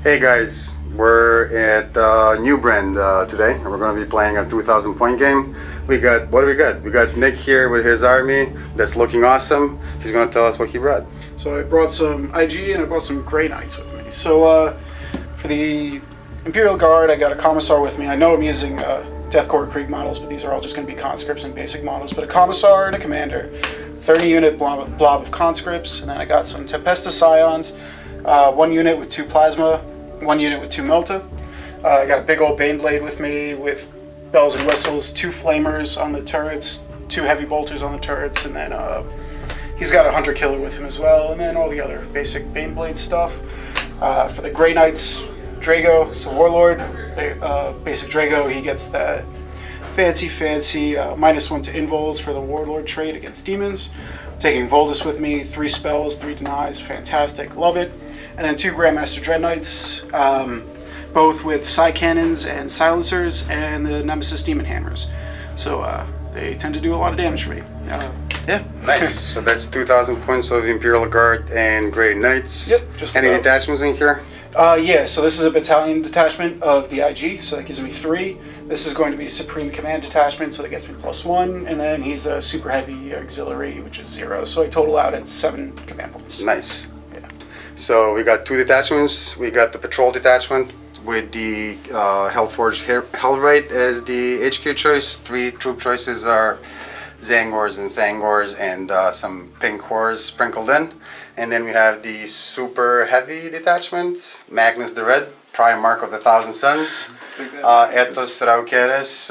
Hey guys, we're at New Brand today, and we're going to be playing a 2,000 point game. What do we got? We got Nick here with his army that's looking awesome. He's going to tell us what he brought. So I brought some IG and I brought some Grey Knights with me. So for the Imperial Guard, I got a Commissar with me. I know I'm using Deathcore Creek models, but these are all just going to be conscripts and basic models. But a Commissar and a Commander, 30 unit blob of conscripts, and then I got some Tempesta Scions, 1 unit with 2 Plasma, 1 unit with 2 Melta. I got a big old Baneblade with me with bells and whistles, 2 Flamers on the turrets, 2 Heavy Bolters on the turrets, and then he's got a Hunter Killer with him as well, and then all the other basic Baneblade stuff. For the Grey Knights, Drago, so Warlord, basic Drago, he gets that fancy -1 to invols for the Warlord trait against demons. I'm taking Voldus with me, 3 spells, 3 denies, fantastic, love it. And then 2 Grandmaster Dread Knights, both with side cannons and silencers, and the Nemesis Demon Hammers. So they tend to do a lot of damage for me. Yeah. Nice. So that's 2,000 points of Imperial Guard and Grey Knights. Yep. Just any detachments in here? Yeah, so this is a battalion detachment of the IG, so that gives me 3. This is going to be Supreme Command detachment, so that gets me +1, and then he's a super heavy auxiliary, which is 0. So I total out at 7 command points. Nice. Yeah. So we got 2 detachments. We got the patrol detachment with the Hellforged Hellwright as the HQ choice. 3 troop choices are Zangors and Zangors and some pink horrors sprinkled in. And then we have the super heavy detachment, Magnus the Red, Primarch of the Thousand Suns, aetaos'rau'keres,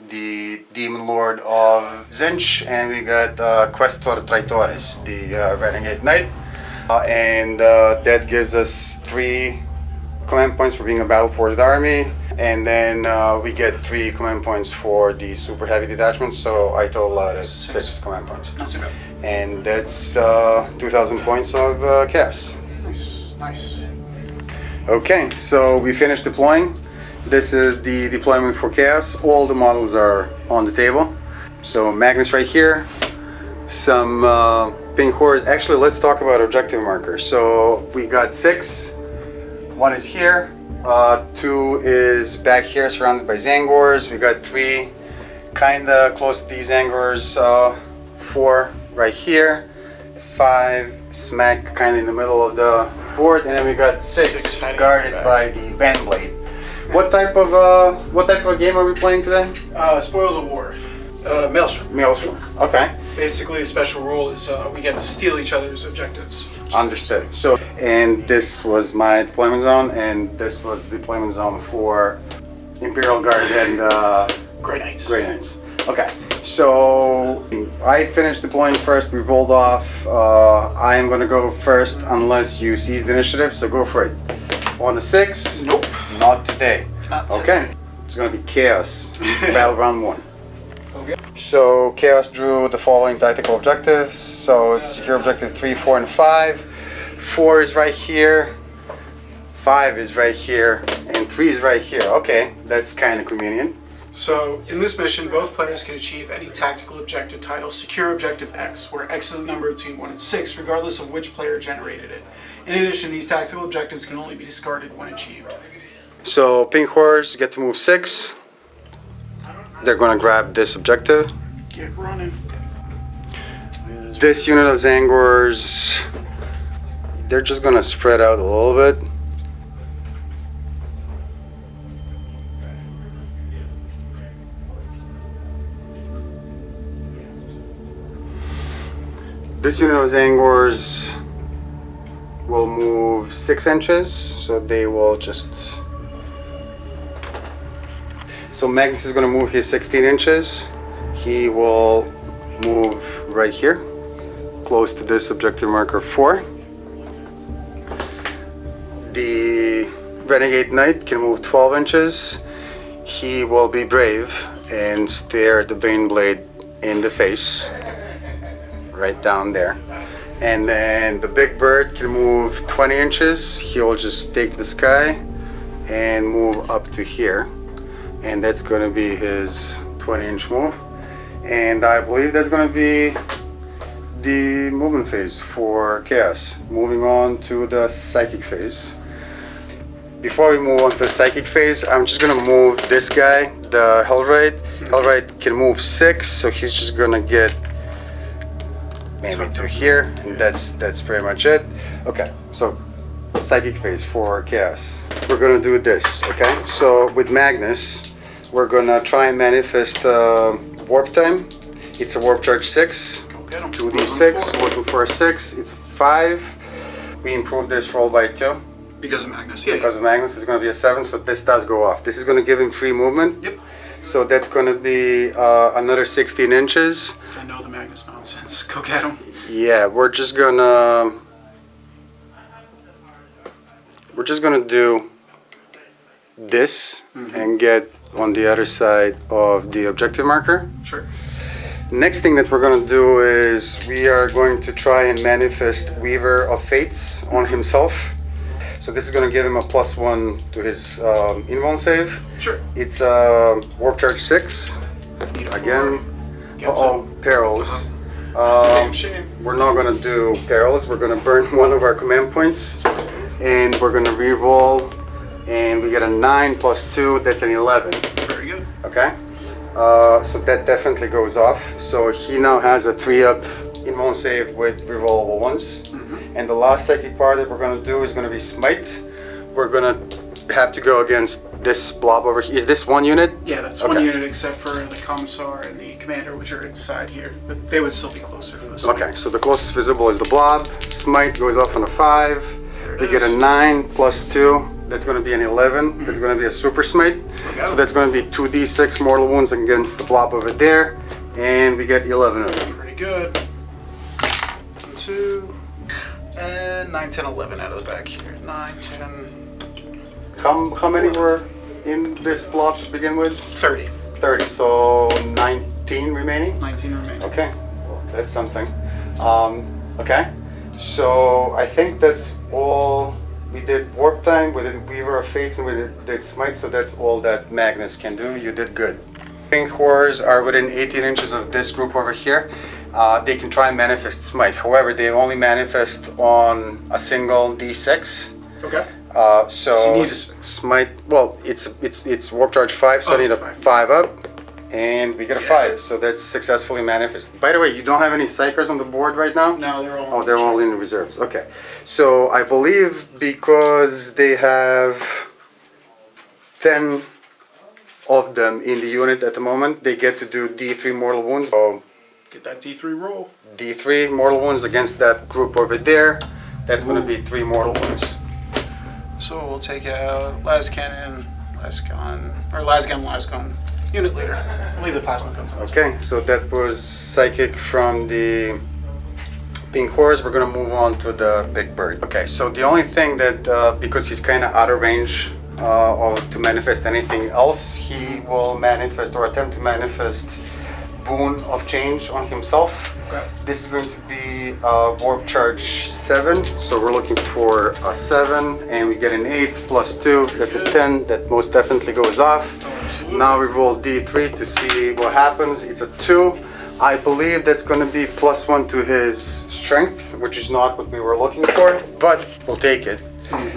the Demon Lord of Tzeentch, and we got Questor Traitoris, the Renegade Knight. That gives us 3 command points for being a battle-forged army, and then we get 3 command points for the super heavy detachment, so I total out at 6 command points. Not too bad. And that's 2,000 points of chaos. Nice. Okay, so we finished deploying. This is the deployment for chaos. All the models are on the table. So Magnus right here, some pink horrors. Actually, let's talk about objective markers. So we got 6. 1 is here. 2 is back here, surrounded by Zangors. We got 3 kinda close to these Zangors. 4 right here, 5 smack kind of in the middle of the board, and then we got 6 guarded by the Baneblade. What type of game are we playing today? Spoils of War. Maelstrom. Maelstrom. Okay. Basically, the special rule is we get to steal each other's objectives. Understood. So, and this was my deployment zone, and this was the deployment zone for Imperial Guard and Grey Knights. Grey Knights. Okay. So I finished deploying first. We rolled off. I am gonna go first unless you seize the initiative. So go for it. On the 6. Nope. Not today. Not okay. today. It's gonna be chaos. Battle round 1. Okay. So chaos drew the following tactical objectives. So it's secure objective 3, 4, and 5. 4 is right here. 5 is right here, and 3 is right here. Okay, that's kind of convenient. So, in this mission, both players can achieve any tactical objective titled Secure Objective X, where X is the number between 1 and 6, regardless of which player generated it. In addition, these tactical objectives can only be discarded when achieved. So, pink horrors get to move 6. They're going to grab this objective. Get running. This unit of Zangors, they're just going to spread out a little bit. This unit of Zangors will move 6 inches, so they will just... So Magnus is going to move his 16 inches. He will move right here, close to this objective marker 4. The Renegade Knight can move 12 inches. He will be brave and stare the Baneblade in the face. Right down there. And then the big bird can move 20 inches. He'll just take the sky and move up to here. And that's going to be his 20-inch move. And I believe that's going to be the movement phase for Chaos. Moving on to the psychic phase. before we move on to the psychic phase, I'm just gonna move this guy, the Hellrite. Hellrite can move 6, so he's just gonna get maybe to here, and that's pretty much it. Okay, so psychic phase for chaos. We're gonna do this, okay? So with Magnus, we're gonna try and manifest warp time. It's a warp charge 6, Go get 'em. 2d6, looking for a 6. It's a 5. We improve this roll by 2. Because of Magnus. Yeah. Because of Magnus, it's gonna be a 7, so this does go off. This is gonna give him free movement. Yep. So that's gonna be another 16 inches. I know the Magnus nonsense. Go get him. Yeah, we're just gonna do this and get on the other side of the objective marker. Sure. Next thing that we're gonna do is we are going to try and manifest Weaver of Fates on himself. So this is gonna give him a +1 to his invuln save. Sure. It's a warp charge 6. Need a Again, 4. Gets him. perils. That's a damn shame. We're not gonna do perils. We're gonna burn one of our command points, and we're gonna re-roll, and we get a 9 + 2. That's an 11. Very good. Okay. So that definitely goes off. So he now has a 3-up invuln save with rerollable ones. And the last psychic part that we're gonna do is gonna be smite. We're gonna have to go against this blob over here. Is this 1 unit? Yeah, that's Okay. 1 unit except for the commissar and the commander, which are inside here. But they would still be closer for this. Okay, so the closest visible is the blob. Smite goes off on a 5. There it We get a is. 9 + 2. That's going to be an 11. That's going to be a super smite. Okay. So that's going to be 2d6 mortal wounds against the blob over there. And we get 11 of them. Pretty good. 1, 2, and 9, 10, 11 out of the back here. 9, 10, How many were in this blob to begin with? 30. 30, so 19 remaining? 19 remaining. Okay, well, that's something. Okay, so I think that's all. We did warp time, we did Weaver of Fates, and we did smite, so that's all that Magnus can do. You did good. Pink horrors are within 18 inches of this group over here. They can try and manifest smite. However, they only manifest on a single d6. Okay. So So you need smite. Well, it's warp charge 5, so I Oh, need a it's a 5 up, and we get a 5. So that's successfully manifested. By the way, you don't have any psychers on the board right now. No, they're all. Oh, they're all in reserves. Okay. So I believe because they have 10 of them in the unit at the moment, they get to do D3 mortal wounds. So Get that D3 roll. D3 mortal wounds against that group over there. That's going to be 3 mortal wounds. So we'll take out las cannon, las gun. Unit leader. I'll leave the plasma guns on. Okay, so that was psychic from the pink horse. We're gonna move on to the big bird. Okay, so the only thing that because he's kind of out of range to manifest anything else, he will manifest or attempt to manifest boon of change on himself. Okay. This is going to be warp charge 7, so we're looking for a 7, and we get an 8 + 2. That's a 10. That most definitely goes off. Absolutely. Now we roll D3 to see what happens. It's a 2. I believe that's going to be +1 to his strength, which is not what we were looking for, but we'll take it.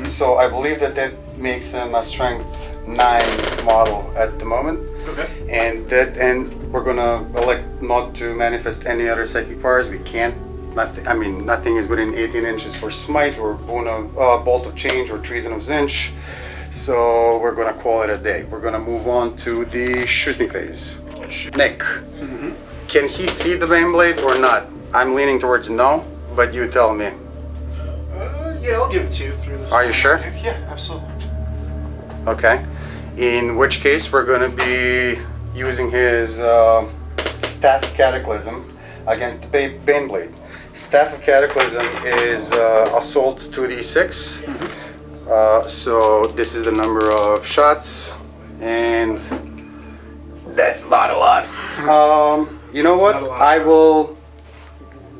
So I believe that makes him a strength 9 model at the moment. Okay. And we're gonna elect not to manifest any other psychic powers. We can't. Nothing is within 18 inches for smite or bolt of change or treason of Tzeentch. So we're gonna call it a day. We're gonna move on to the shooting phase. Nick, can he see the Baneblade or not? I'm leaning towards no, but you tell me. Yeah, I'll give it to you through this. Are you sure? Yeah, absolutely. Okay. In which case, we're going to be using his Staff of Cataclysm against the Baneblade. Staff of Cataclysm is assault 2d6. So this is the number of shots, and that's not a lot. You know what? Not a lot of I shots.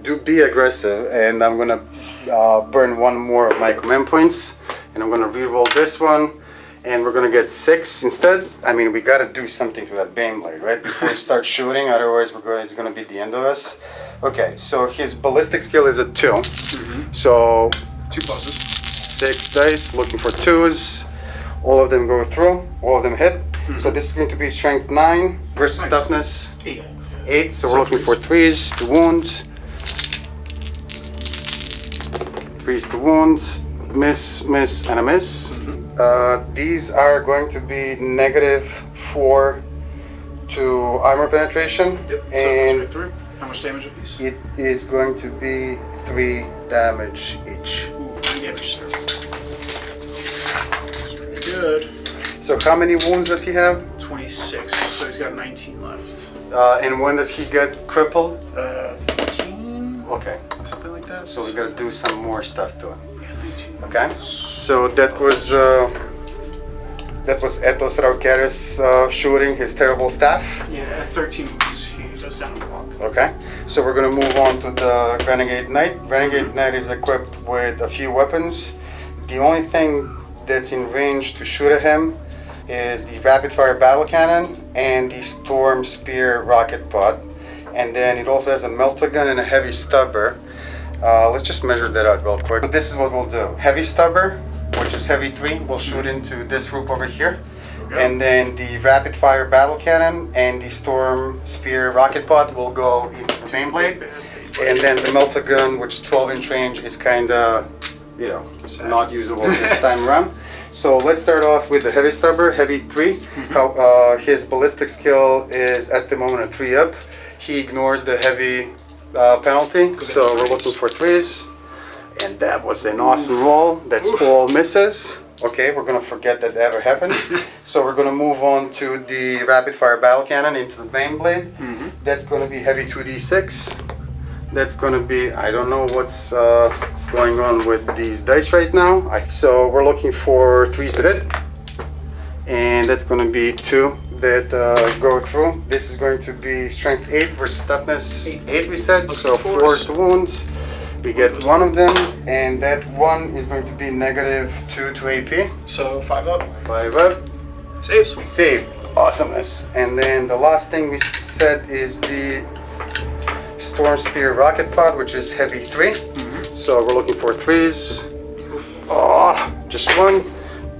will be aggressive, and I'm going to burn one more of my command points, and I'm going to re-roll this one. And we're gonna get 6 instead. I mean, we gotta do something to that Baneblade, right? Before we start shooting, otherwise it's gonna be the end of us. Okay, so his ballistic skill is a 2. So 2 pluses. 6 dice, looking for 2s. All of them go through. All of them hit. So this is going to be strength 9 versus Nice. toughness 8. 8. So So we're looking for threes. 3s to wounds. 3s to wounds. Miss, miss, and a miss. These are going to be -4 to armor penetration. Yep. So it goes And right through. How much damage apiece? it is going to be 3 damage each. Ooh, 9 damage. That's pretty good. So how many wounds does he have? 26. So he's got 19 left. And when does he get crippled? 14? Okay, Something like that. so we gotta do some more stuff to him. Yeah, 19. Okay, so that was aetaos'rau'keres shooting his terrible staff. Yeah, at 13 wounds, he goes down the block. Okay, so we're gonna move on to the Renegade Knight. Renegade Knight is equipped with a few weapons. The only thing that's in range to shoot at him is the rapid fire battle cannon and the storm spear rocket pod. And then it also has a melta gun and a heavy stubber. Let's just measure that out real quick. So this is what we'll do. Heavy stubber, which is heavy 3, will shoot into this group over here. Okay. And then the rapid fire battle cannon and the storm spear rocket pod will go into the main blade. And then the melta gun, which is 12-inch range, is kind of, you know, not usable this time around. So let's start off with the heavy stubber, heavy 3. His ballistic skill is at the moment a 3 up. He ignores the heavy penalty, so we're looking for 3s. And that was an awesome roll. That's all misses. Okay, we're gonna forget that ever happened. So we're gonna move on to the rapid fire battle cannon into the main blade. That's gonna be heavy 2d6. That's gonna be, I don't know what's going on with these dice right now. So we're looking for 3s to hit. And that's gonna be 2 that go through. This is going to be strength 8 versus toughness 8 we said. So 4 to wounds. We get 1 of them, and that 1 is going to be -2 to AP. So 5 up. 5 up. Saves. Save. Awesomeness. And then the last thing we said is the Storm Spear Rocket Pod, which is heavy 3. So we're looking for 3s. Oh, just 1.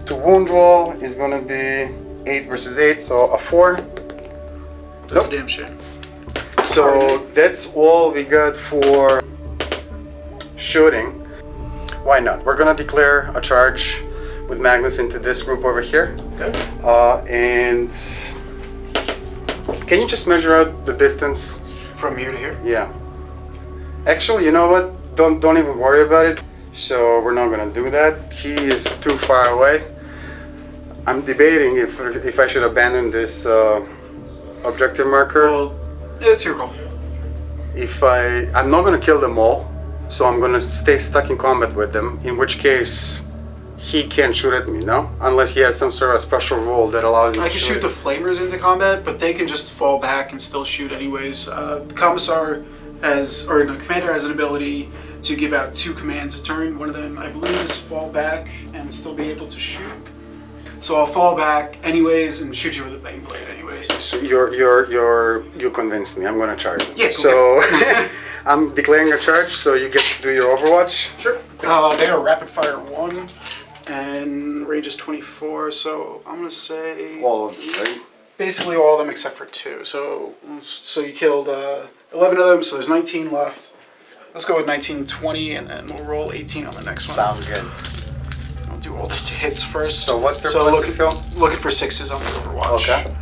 To wound roll is going to be 8 versus 8, so a 4. That's a damn shame. So that's all we got for shooting. Why not? We're gonna declare a charge with Magnus into this group over here. Okay. And can you just measure out the distance? From here to here? Yeah. Actually, you know what? Don't even worry about it. So we're not gonna do that. He is too far away. I'm debating if I should abandon this objective marker. Well, it's your call. I'm not gonna kill them all. So I'm gonna stay stuck in combat with them, in which case he can't shoot at me, no? Unless he has some sort of special rule that allows him I to can shoot shoot the flamers into combat, but they can just fall back and still shoot anyways. The commissar the commander has an ability to give out 2 commands a turn. One of them, I believe, is fall back and still be able to shoot. So I'll fall back anyways and shoot you with a bang blade anyways. So you convinced me. I'm gonna charge. Yeah, So I'm declaring a charge, so you get to do your Overwatch. Sure. They are rapid fire 1 and range is 24. So I'm gonna say All of them, right? basically all of them except for 2. So you killed 11 of them. So there's 19 left. Let's go with 19, 20, and then we'll roll 18 on the next one. Sounds good. I'll do all the hits first. So what's their ballistic skill? Looking for 6s on the Overwatch. Okay.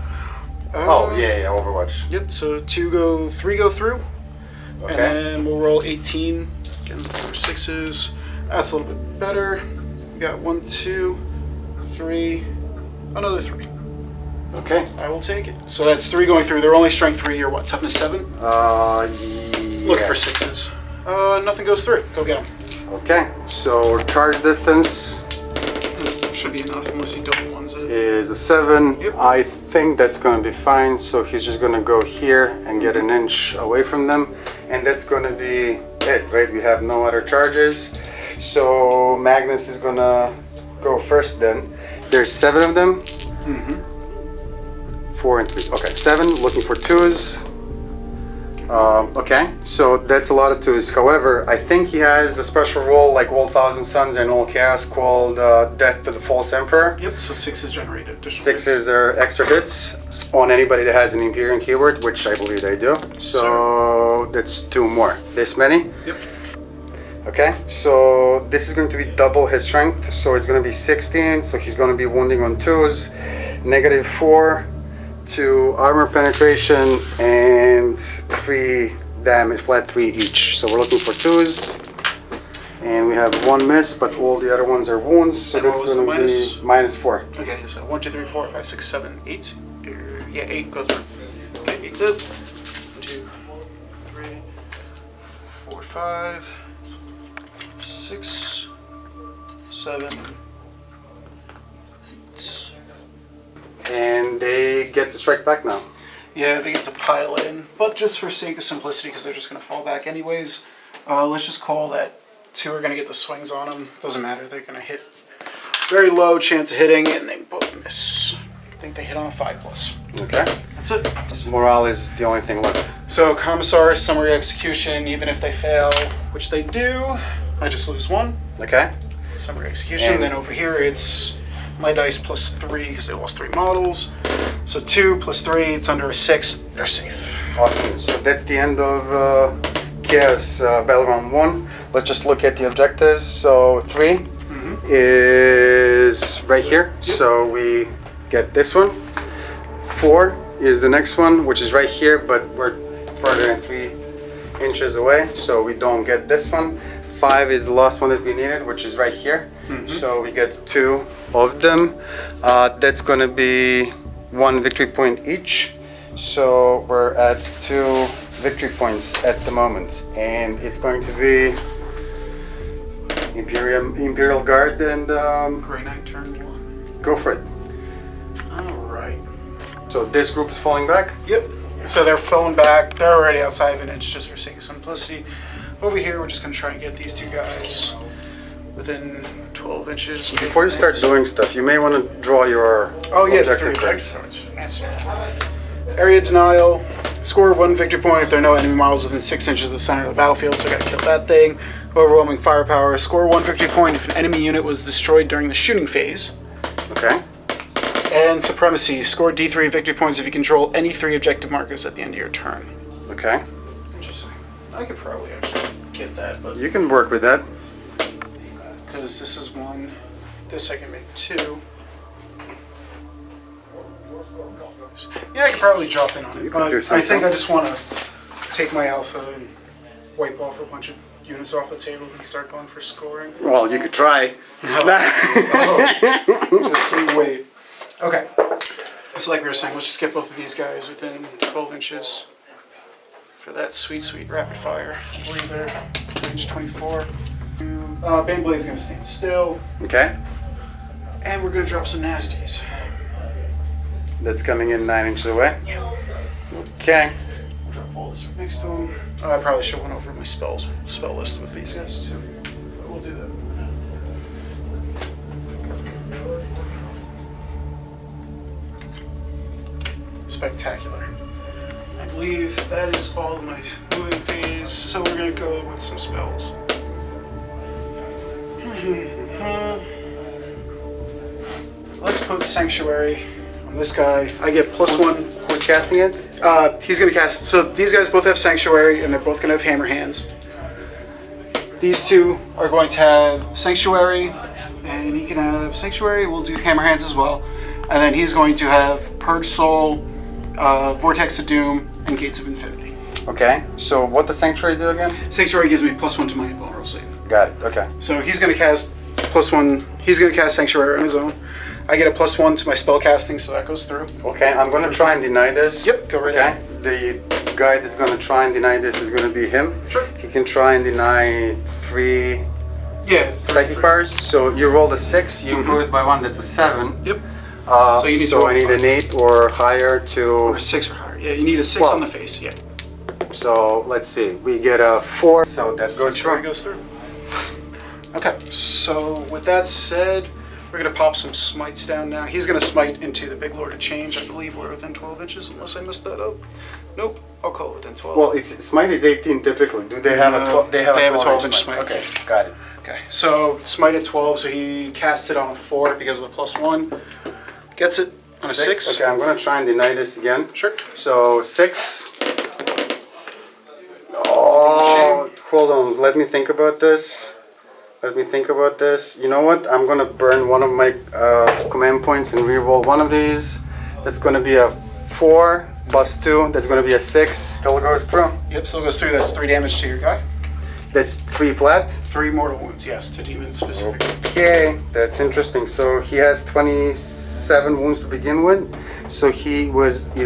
Oh yeah, Overwatch. Yep. So 3 go through, and Okay. then we'll roll 18. Again, for 6s. That's a little bit better. We got 1, 2, 3, another 3. Okay. I will take it. So that's 3 going through. They're only strength 3 or what? Toughness 7. Yeah. Looking for 6s. Nothing goes through. Go get them. Okay. So charge distance Should be enough unless you double ones it. is a 7. Yep. I think that's gonna be fine. So he's just gonna go here and get an inch away from them, and that's gonna be it, right? We have no other charges. So Magnus is gonna go first. Then there's 7 of them. 4 and 3. Okay, 7. Looking for 2s. Okay, so that's a lot of twos. However, I think he has a special role like all Thousand Suns and all Chaos called Death to the False Emperor. Yep, so 6 is generated. Additional Sixes are extra hits on anybody that has an Imperial keyword, which I believe they do. So that's 2 more. This many? Yep. Okay, so this is going to be double his strength, so it's going to be 16, so he's going to be wounding on 2s, -4 to armor penetration, and 3 damage, flat 3 each. So we're looking for 2s, and we have 1 miss, but all the other ones are wounds, so And that's what was going to the be -4. Okay, so 1, 2, 3, 4, 5, 6, 7, 8. Yeah, 8 goes through. Okay, 8 good. 1, 2, 3, 4, 5, 6, 7, 8. And they get to strike back now. Yeah, they get to pile in, but just for sake of simplicity, because they're just going to fall back anyways, let's just call that 2 are going to get the swings on them. Doesn't matter, they're going to hit very low chance of hitting, and they both miss. I think they hit on a 5+. Okay. That's it. Morale is the only thing left. So Commissar, summary execution, even if they fail, which they do, I just lose 1. Okay. Summary execution. And then over here it's my dice +3 because they lost 3 models. So 2 + 3, it's under a 6. They're safe. Awesome. So that's the end of Chaos Battle Round 1. Let's just look at the objectives. So 3 is right here. Yep. So we get this one. 4 is the next one, which is right here, but we're further than 3 inches away, so we don't get this one. 5 is the last one that we needed, which is right here. So we get 2 of them. That's gonna be 1 victory point each. So we're at 2 victory points at the moment, and it's going to be Imperial Guard and Grey Knight turn 1. go for it. Alright. So this group is falling back. Yep. So they're falling back. They're already outside of an inch just for sake of simplicity. Over here, we're just going to try and get these 2 guys within 12 inches. Before you start doing stuff, you may want to draw your Oh yeah, the 3 objective cards. objectives. Area denial. Score 1 victory point if there are no enemy models within 6 inches of the center of the battlefield, so I gotta kill that thing. Overwhelming firepower. Score 1 victory point if an enemy unit was destroyed during the shooting phase. Okay. And supremacy. Score D3 victory points if you control any 3 objective markers at the end of your turn. Okay. Interesting. I could probably actually get that, but You can work with that. because this is 1, this I can make 2. Yeah, I could probably drop in on it, You could but do I something. think I just want to take my alpha and wipe off a bunch of units off the table and start going for scoring. Well, you could try. Just you wait. Okay. So like we were saying, let's just get both of these guys within 12 inches for that sweet, sweet rapid fire. I believe they're range 24. Baneblade's going to stand still, Okay. and we're going to drop some nasties. That's coming in 9 inches away. Yeah. Okay. I'll drop Volus right next to him. I probably should have went over my spell list with these guys too. But we'll do that. Spectacular. I believe that is all of my moving phase, so we're going to go with some spells. Let's put Sanctuary on this guy. I get +1. Who's casting it? He's going to cast. So these guys both have Sanctuary, and they're both going to have Hammer Hands. These 2 are going to have Sanctuary, and he can have Sanctuary. We'll do Hammer Hands as well. And then he's going to have Purge Soul, Vortex of Doom, and Gates of Infinity. Okay. So what does Sanctuary do again? Sanctuary gives me +1 to my invulnerable save. Got it. Okay. So he's going to cast +1. He's going to cast Sanctuary on his own. I get a +1 to my spell casting, so that goes through. Okay. I'm going to try and deny this. Yep, go right Okay. The guy that's going to try and deny this is going to be him. Sure. He can try and deny 3 Yeah. psychic powers. So you rolled a 6. You improve it by 1. That's a 7. Yep. So you need to I roll need five. an 8 or higher to. Or a 6 or higher. Yeah, you need a 6 Well, on the face. Yeah. So let's see. We get a 4. So that goes Sanctuary through. goes through. Okay. So with that said, We're going to pop some smites down now. He's going to smite into the Big Lord of Change. I believe we're within 12 inches, unless I messed that up. Nope, I'll call it within 12. Well, smite is 18 typically. Do they have they have a 12-inch smite. Okay, got it. Okay, so smite at 12, so he casts it on a 4 because of the +1. Gets it on a 6. Okay, I'm going to try and deny this again. Sure. So 6. Oh, hold on. Let me think about this. You know what? I'm going to burn one of my command points and reroll one of these. That's going to be a 4 plus 2. That's going to be a 6. Still goes through. Yep, still goes through. That's 3 damage to your guy. That's 3 flat. 3 mortal wounds, yes, to demons specifically. Okay, that's interesting. So he has 27 wounds to begin with. So he's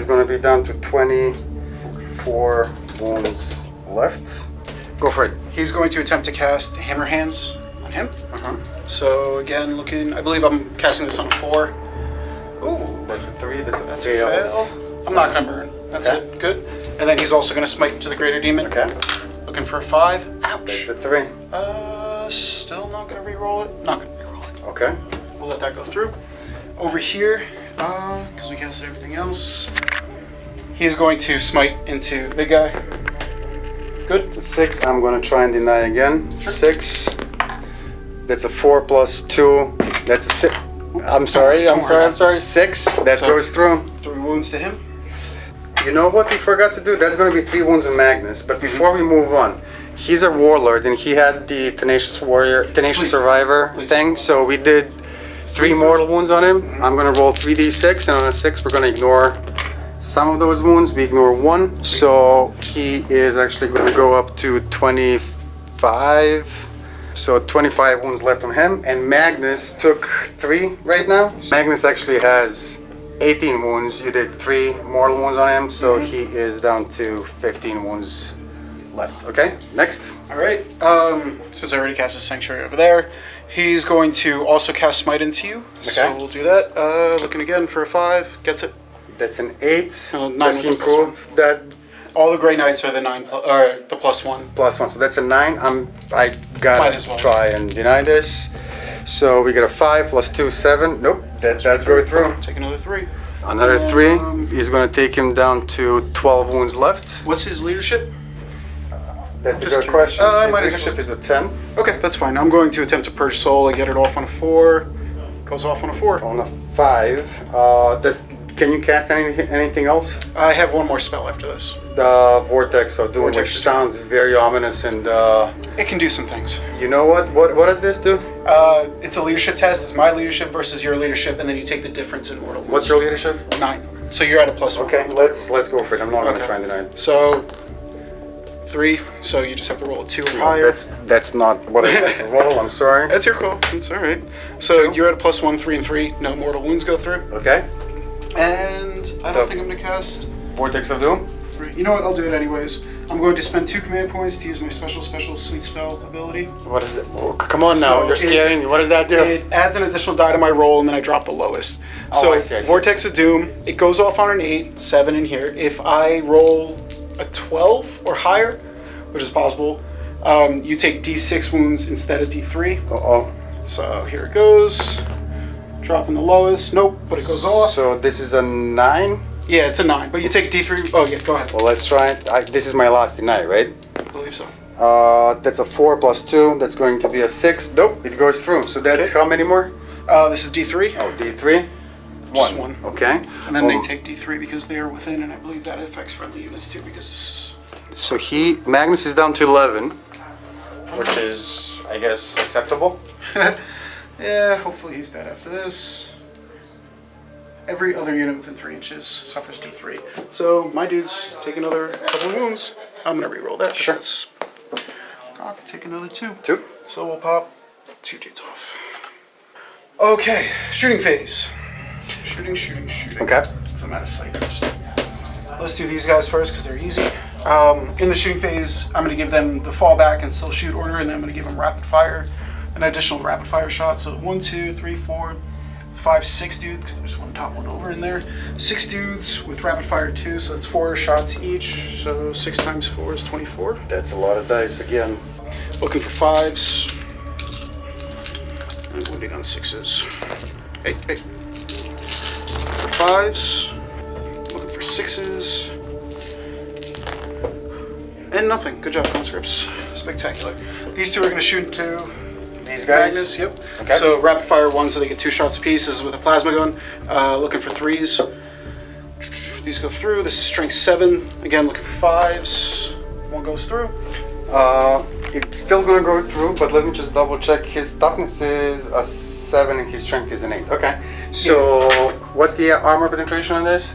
going to be down to 24 wounds left. Go for it. He's going to attempt to cast Hammer Hands on him. So again, I believe I'm casting this on a 4. Ooh, That's a 3. That's a fail. I'm not going to burn. That's it. Good. And then he's also going to smite into the Greater Demon. Okay. Looking for a 5. Ouch. That's a 3. Still not going to reroll it. Not going to reroll it. Okay. We'll let that go through. Over here, because we casted everything else, he's going to smite into the big guy. Good. It's a 6. I'm going to try and deny again. Sure. 6. That's a 4 plus 2. That's a 6. I'm sorry. 6. That goes through. 3 wounds to him. You know what we forgot to do? That's going to be 3 wounds on Magnus. But before we move on, he's a warlord and he had the tenacious survivor thing. So we did 3 mortal wounds on him. I'm going to roll 3d6, and on a 6 we're going to ignore some of those wounds. We ignore 1. So he is actually going to go up to 25. So 25 wounds left on him. And Magnus took 3 right now. Magnus actually has 18 wounds. You did 3 mortal wounds on him, so he is down to 15 wounds left. Okay, next. All right. Since I already cast his Sanctuary over there, he's going to also cast Smite into you. Okay. So we'll do that. Looking again for a 5. Gets it. That's an 8. 9 Does he improve that? All the Grey Knights are the 9 or the +1. +1. So that's a 9. I gotta try and deny this. So we get a 5 plus 2, 7. Nope, that does go through. Take another 3. Another 3. He's going to take him down to 12 wounds left. What's his leadership? That's a good question. His leadership is a 10. Okay, that's fine. I'm going to attempt to Purge Soul. I get it off on a 4. Goes off on a 4. On a 5. Can you cast anything else? I have one more spell after this. The Vortex of Doom, Vortex which sounds very ominous, and it can do some things. You know what? What does this do? It's a leadership test. It's my leadership versus your leadership, and then you take the difference in mortal wounds. What's your leadership? 9. So you're at a +1. Okay, let's go for it. I'm not going to try and deny it. So 3. So you just have to roll a 2 or higher. That's not what I had to roll. I'm sorry. That's your call. It's all right. So you're at a +1, 3 and 3. No mortal wounds go through. Okay. And I don't think I'm going to cast Vortex of Doom. 3. You know what? I'll do it anyways. I'm going to spend 2 command points to use my special sweet spell ability. What is it? Oh, come on now, you're scaring me. What does that do? It adds an additional die to my roll, and then I drop the lowest. Oh, I see. Vortex of Doom, it goes off on an 8, 7 in here. If I roll a 12 or higher, which is possible, you take D6 wounds instead of D3. Uh-oh. So here it goes. Dropping the lowest. Nope, but it goes off. So this is a 9? Yeah, it's a 9, but you take D3. Oh, yeah, go ahead. Well, let's try it. This is my last deny, right? I believe so. That's a 4 plus 2. That's going to be a 6. Nope, it goes through. So that's how many more? This is D3. Oh, D3? Just 1. Okay. And then they take D3 because they are within, and I believe that affects friendly units too, because this is... So Magnus is down to 11, which is, I guess, acceptable. Yeah, hopefully he's dead after this. Every other unit within 3 inches suffers D3. So my dude's take another couple of wounds. I'm gonna reroll that. Sure. I'll take another 2. 2. So we'll pop 2 dudes off. Okay, shooting phase. Shooting. Okay. I'm out of sight. Let's do these guys first because they're easy. In the shooting phase, I'm going to give them the fallback and still shoot order, and then I'm going to give them rapid fire, an additional rapid fire shot. So 1, 2, 3, 4, 5, 6 dudes, because there's one top one over in there. 6 dudes with rapid fire 2, so that's 4 shots each. So 6 times 4 is 24. That's a lot of dice again. Looking for 5s. I'm wounding on 6s. Hey, hey. For 5s. Looking for 6s. And nothing. Good job, conscripts. Spectacular. These two are going to shoot into These guys? Magnus. Yep. Okay. So rapid fire 1, so they get 2 shots apiece. This is with a plasma gun. Looking for 3s. These go through. This is strength 7. Again, looking for 5s. 1 goes through. It's still gonna go through, but let me just double check. His toughness is a 7 and his strength is an 8. Okay. So what's the armor penetration on this?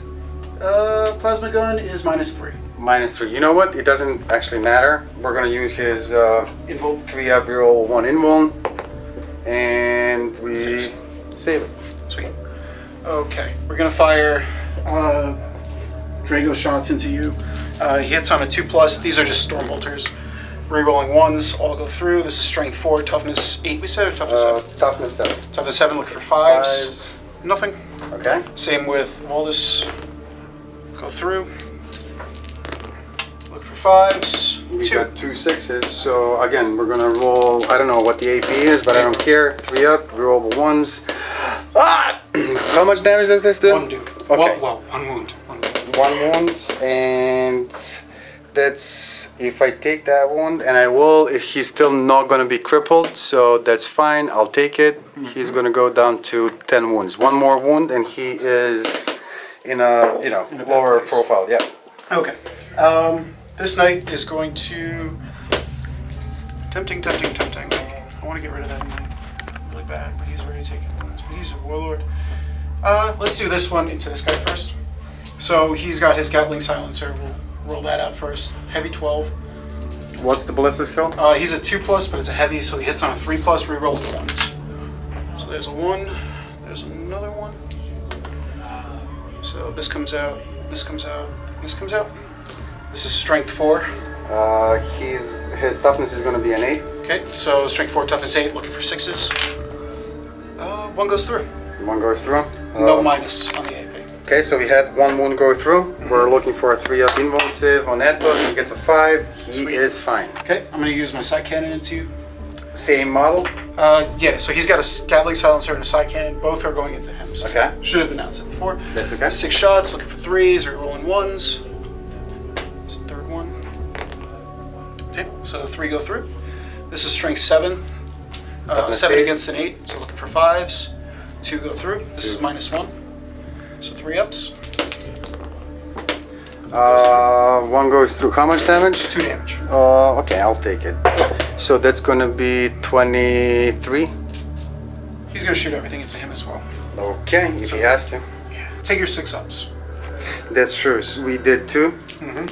Plasma gun is -3. -3. You know what? It doesn't actually matter. We're gonna use his Invul. 3 up roll, 1 invuln, and we save it. Sweet. Okay, we're gonna fire Drago shots into you. He hits on a 2+. These are just storm bolters. Rerolling 1s, all go through. This is strength 4, toughness 8. We said, or toughness 7? Toughness 7. Toughness 7. Look for 5s. Nothing. Okay. Same with Valdis. Go through. Look for 5s. We 2. got 2 6s. So again, we're gonna roll. I don't know what the AP is, but I don't care. 3 up, rollable 1s. Ah! How much damage does this do? 1 do. Okay. Well, 1 wound. 1 wound. 1 wound, and that's if I take that wound, and I will. He's still not gonna be crippled, so that's fine. I'll take it. He's gonna go down to 10 wounds. 1 more wound, and he is in a lower profile. Yeah. Okay. This knight is going to tempting. I want to get rid of that knight really bad, but he's already taken wounds. But he's a warlord. Let's do this one into this guy first. So he's got his Gatling silencer. We'll roll that out first. Heavy 12. What's the ballistic skill? He's a 2+, but it's a heavy, so he hits on a 3+. Reroll the 1s. So there's a 1. There's another 1. So this comes out. This comes out. This comes out. This is strength 4. His toughness is going to be an 8. Okay, so strength 4, toughness 8, looking for 6s. 1 goes through. 1 goes through. No minus on the AP. Okay, so we had 1 wound go through. We're looking for a 3 up invulsive on Atos. He gets a 5. He Sweet. is fine. Okay, I'm going to use my side cannon into you. Same model. Yeah, so he's got a Gatling silencer and a side cannon. Both are going into him. So Okay. should have announced it before. That's okay. 6 shots, looking for 3s, rerolling 1s. There's a third one. Okay, so 3 go through. This is strength 7. 7 8. against an 8, so looking for 5s. 2 go through. This is -1. So 3 ups. 1 goes through. How much damage? 2 damage. Okay, I'll take it. So that's gonna be 23. He's going to shoot everything into him as well. Okay, if he has to. Yeah. Take your 6 ups. That's true. So we did 2. Mm-hmm.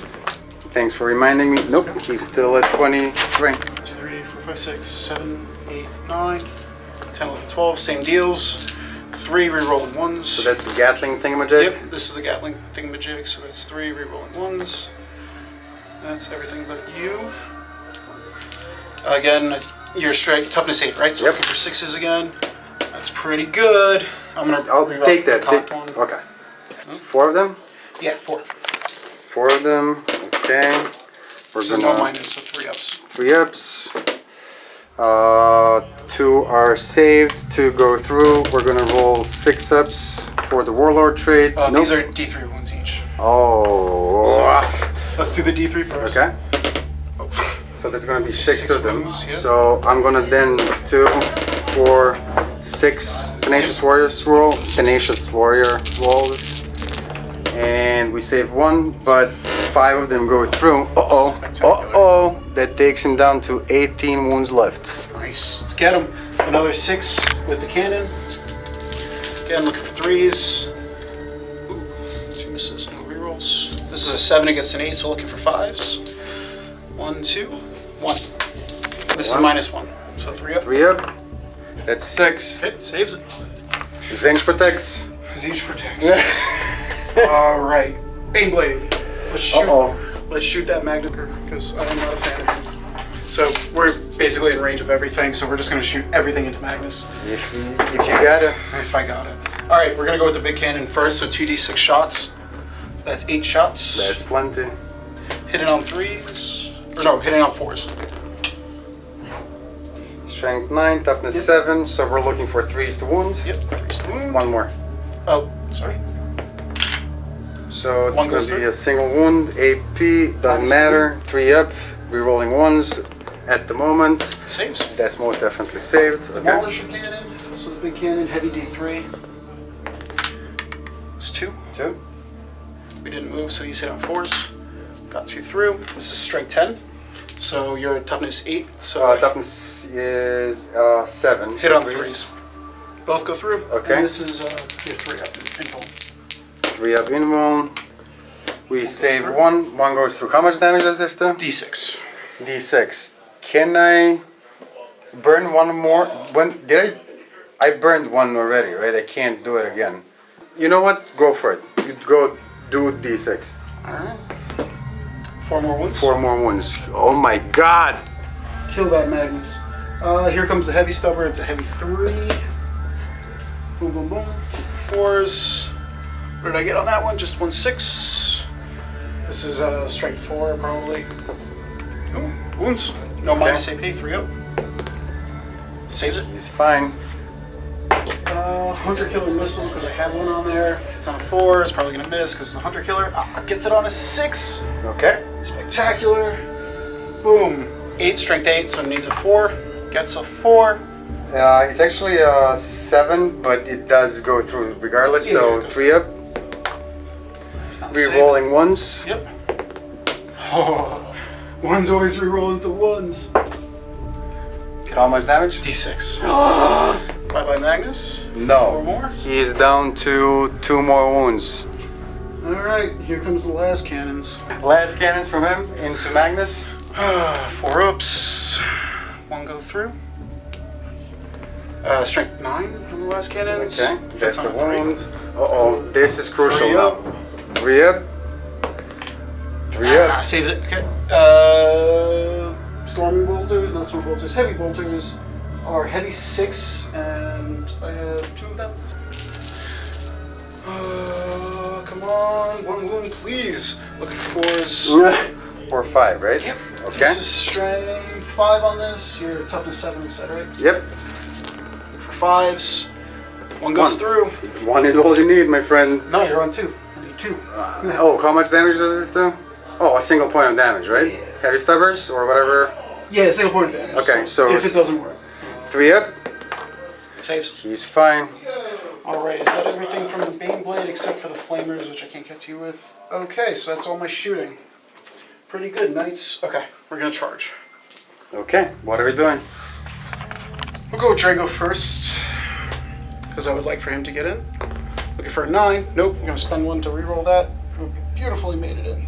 Thanks for reminding me. Nope, he's still at 23. 2, 3, 4, 5, 6, 7, 8, 9, 10, 11, 12. Same deals. 3 rerolling 1s. So that's the Gatling thingamajig? Yep, this is the Gatling thingamajig, so that's 3 rerolling 1s. That's everything but you. Again, your strength, toughness 8, right? So Yep. looking for 6s again. That's pretty good. I'll take that. One. Okay. 4 of them? Yeah, 4. 4 of them. Okay. We're This is no minus, so 3 ups. 3 ups. 2 are saved. 2 go through. We're gonna roll 6 ups for the warlord trait. These are D3 wounds each. Oh. So, let's do the D3 first. Okay. So that's gonna be 6 of them. wounds, yeah. So I'm gonna then 2, 4, 6 tenacious warriors roll. Tenacious warrior rolls. And we save 1, but 5 of them go through. Uh-oh. That takes him down to 18 wounds left. Nice. Let's get him. Another 6 with the cannon. Again, looking for 3s. Ooh, 2 misses, no rerolls. This is a 7 against an 8, so looking for 5s. 1, 2, 1. This is -1, so 3 up. 3 up. That's 6. Okay, saves it. Tzeentch protects. Tzeentch protects. All right, Baneblade. Let's shoot. Let's shoot that Magniker because I'm not a fan of him. So we're basically in range of everything. So we're just gonna shoot everything into Magnus. If you got it. If I got it. All right, we're gonna go with the big cannon first. So 2d6 shots. That's 8 shots. That's plenty. Hitting on 3s, or no, hitting on 4s. strength 9, toughness 7, so we're looking for 3s to wound. Yep, 3s to wound. One more. Oh, sorry. So it's One going goes to be through. a single wound, AP, doesn't matter, 3 up, rerolling 1s at the moment. Saves. That's most definitely saved. Okay. Demolisher cannon. This one's a big cannon, heavy D3. It's 2. 2. We didn't move, so he's hit on 4s. Got 2 through. This is strength 10. So your toughness 8. So Toughness is 7. hit so on 3s. 3s. Both go through. Okay. And this is your 3 up in full. 3 up invuln. We save through. 1. 1 goes through. How much damage does this do? D6. D6. Can I burn one more? When did I burned one already, right? I can't do it again. You know what? Go for it. You go do D6. Alright. 4 more wounds. 4 more wounds. Oh my god! Kill that Magnus. Here comes the heavy stubber. It's a heavy 3. Boom, boom, boom. 4s. What did I get on that one? Just 1 6. This is strength 4, probably. Oh, wounds. No minus AP. 3 up. Saves it. He's fine. Hunter killer missile because I have one on there. It's on a 4. It's probably gonna miss because it's a hunter killer. Gets it on a 6. Okay. Spectacular. Boom. 8, strength 8, so it needs a 4. Gets a 4. It's actually a 7, but it does go through regardless. Yeah, so it goes 3 up. Does not Re-rolling 1s. Yep. Oh, 1s always re-roll into 1s. How much damage? D6. Bye bye Magnus. No. 4 more. He is down to 2 more wounds. Alright, here comes the last cannons. Last cannons from him into Magnus. 4 ups. 1 go through. Strength 9 on the last cannons. Okay, that's a on 3. wound. Uh-oh, this is crucial 3 now. up. 3 up. 3 up. Saves it. Okay. Storming bolters, not storming bolters, heavy bolters are heavy 6, and I have 2 of them. Come on, 1 wound, please. Looking for 4s. Or 5, right? Yep. Okay. This is strength 5 on this. Your toughness 7, is that right? Yep. Look for 5s. 1 goes 1. through. 1 is all you need, my friend. No, you're on 2. I need 2. Oh, how much damage does this do? Oh, a single point of damage, right? Yeah. Heavy stubbers or whatever. Yeah, single point of damage. Okay, so- if it doesn't work, 3 up. saves. He's fine. Alright, is that everything from the Baneblade except for the Flamers, which I can't get to you with? Okay, so that's all my shooting. Pretty good, Knights. Okay, we're gonna charge. Okay, what are we doing? We'll go with Drago first, because I would like for him to get in. Looking for a 9. Nope, I'm gonna spend 1 to reroll that. We beautifully made it in.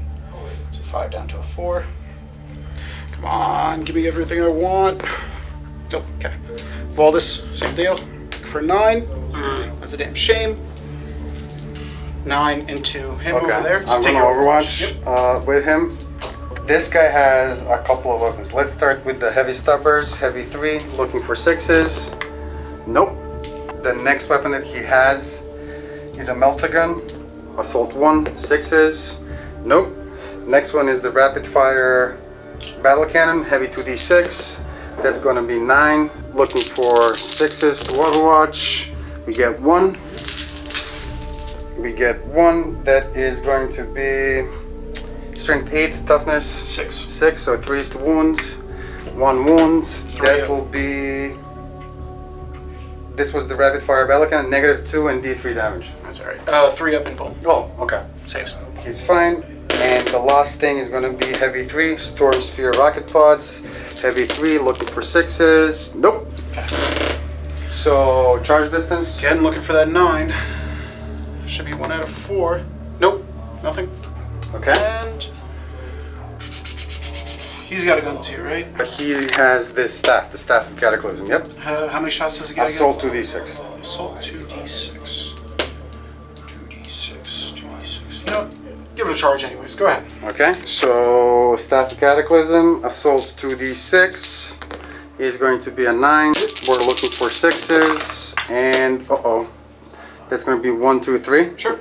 So 5 down to a 4. Come on, give me everything I want. Nope, okay. Valdis, same deal. Looking for a 9. That's a damn shame. 9 into him over there. I'm Take gonna your Overwatch with him. This guy has a couple of weapons. Let's start with the heavy stubbers, heavy 3, looking for 6s. Nope. The next weapon that he has is a melta-gun, assault 1, 6s. Nope. Next one is the rapid fire battle cannon, heavy 2d6. That's gonna be 9. Looking for 6s to Overwatch. We get 1. We get 1. That is going to be strength 8, toughness 6, so 3 is to wound. 1 wound. That will be. This was the rapid fire battle cannon, -2 and D3 damage. That's alright. 3 up in full. Oh, okay. Saves. He's fine. And the last thing is going to be heavy 3, storm spear rocket pods. Heavy 3, looking for 6s. Nope. So charge distance. Again, looking for that 9. Should be 1 out of 4. Nope, nothing. Okay. And he's got a gun too, right? He has this staff, the staff of cataclysm. Yep. How many shots does he get? Assault 2d6. Assault 2d6. 2d6. 2d6. You know, give it a charge anyways. Go ahead. Okay. So staff of cataclysm, assault 2d6 is going to be a 9. We're looking for 6s, and that's going to be 1, 2, 3. Sure.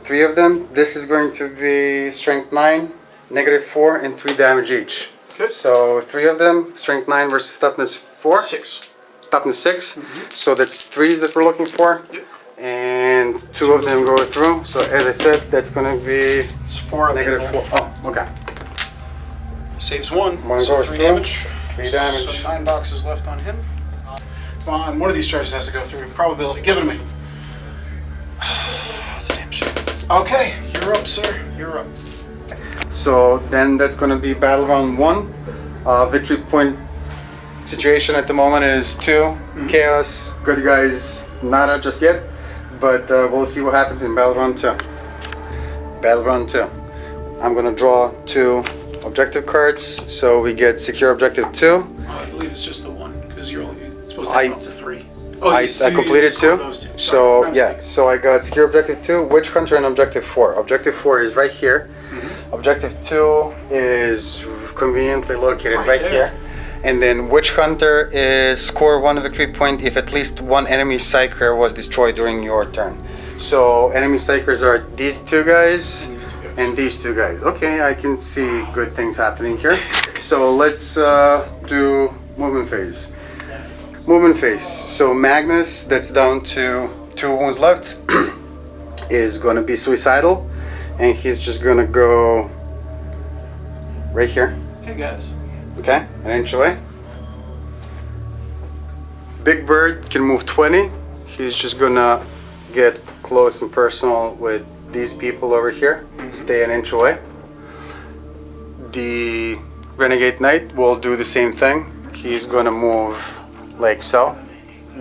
3 of them. This is going to be strength 9, -4, and 3 damage each. Okay. So 3 of them, strength 9 versus toughness 4. 6. toughness 6. So that's 3s that we're looking for. Yep. And 2 of them go through. So as I said, that's gonna be It's 4 of negative them. 4. Oh, okay. Saves 1. One so goes 3 through. damage. 3 damage. So 9 boxes left on him. Come on, one of these charges has to go through. Probability. Give it to me. That's a damn shame. Okay, you're up, sir. You're up. So then that's gonna be battle round 1. Victory point situation at the moment is 2. Chaos, good guys, nada just yet. But we'll see what happens in battle round 2. Battle round 2. I'm gonna draw 2 objective cards. So we get secure objective 2. I believe it's just the one, because you're only supposed to have up to 3. I completed 2. Those 2. So Sorry, yeah, so I got secure objective 2, witch hunter, and objective 4. Objective 4 is right here. Objective 2 is conveniently located right there. here. And then witch hunter is score 1 victory point if at least one enemy psyker was destroyed during your turn. So enemy psykers are these 2 guys And these 2 guys. and these 2 guys. Okay, I can see good things happening here. So let's do movement phase. Movement phase. So Magnus, that's down to 2 wounds left, is going to be suicidal, and he's just going to go right here. Hey, guys. Okay, an inch away. Big Bird can move 20. He's just going to get close and personal with these people over here. Stay an inch away. The Renegade Knight will do the same thing. He's going to move like so,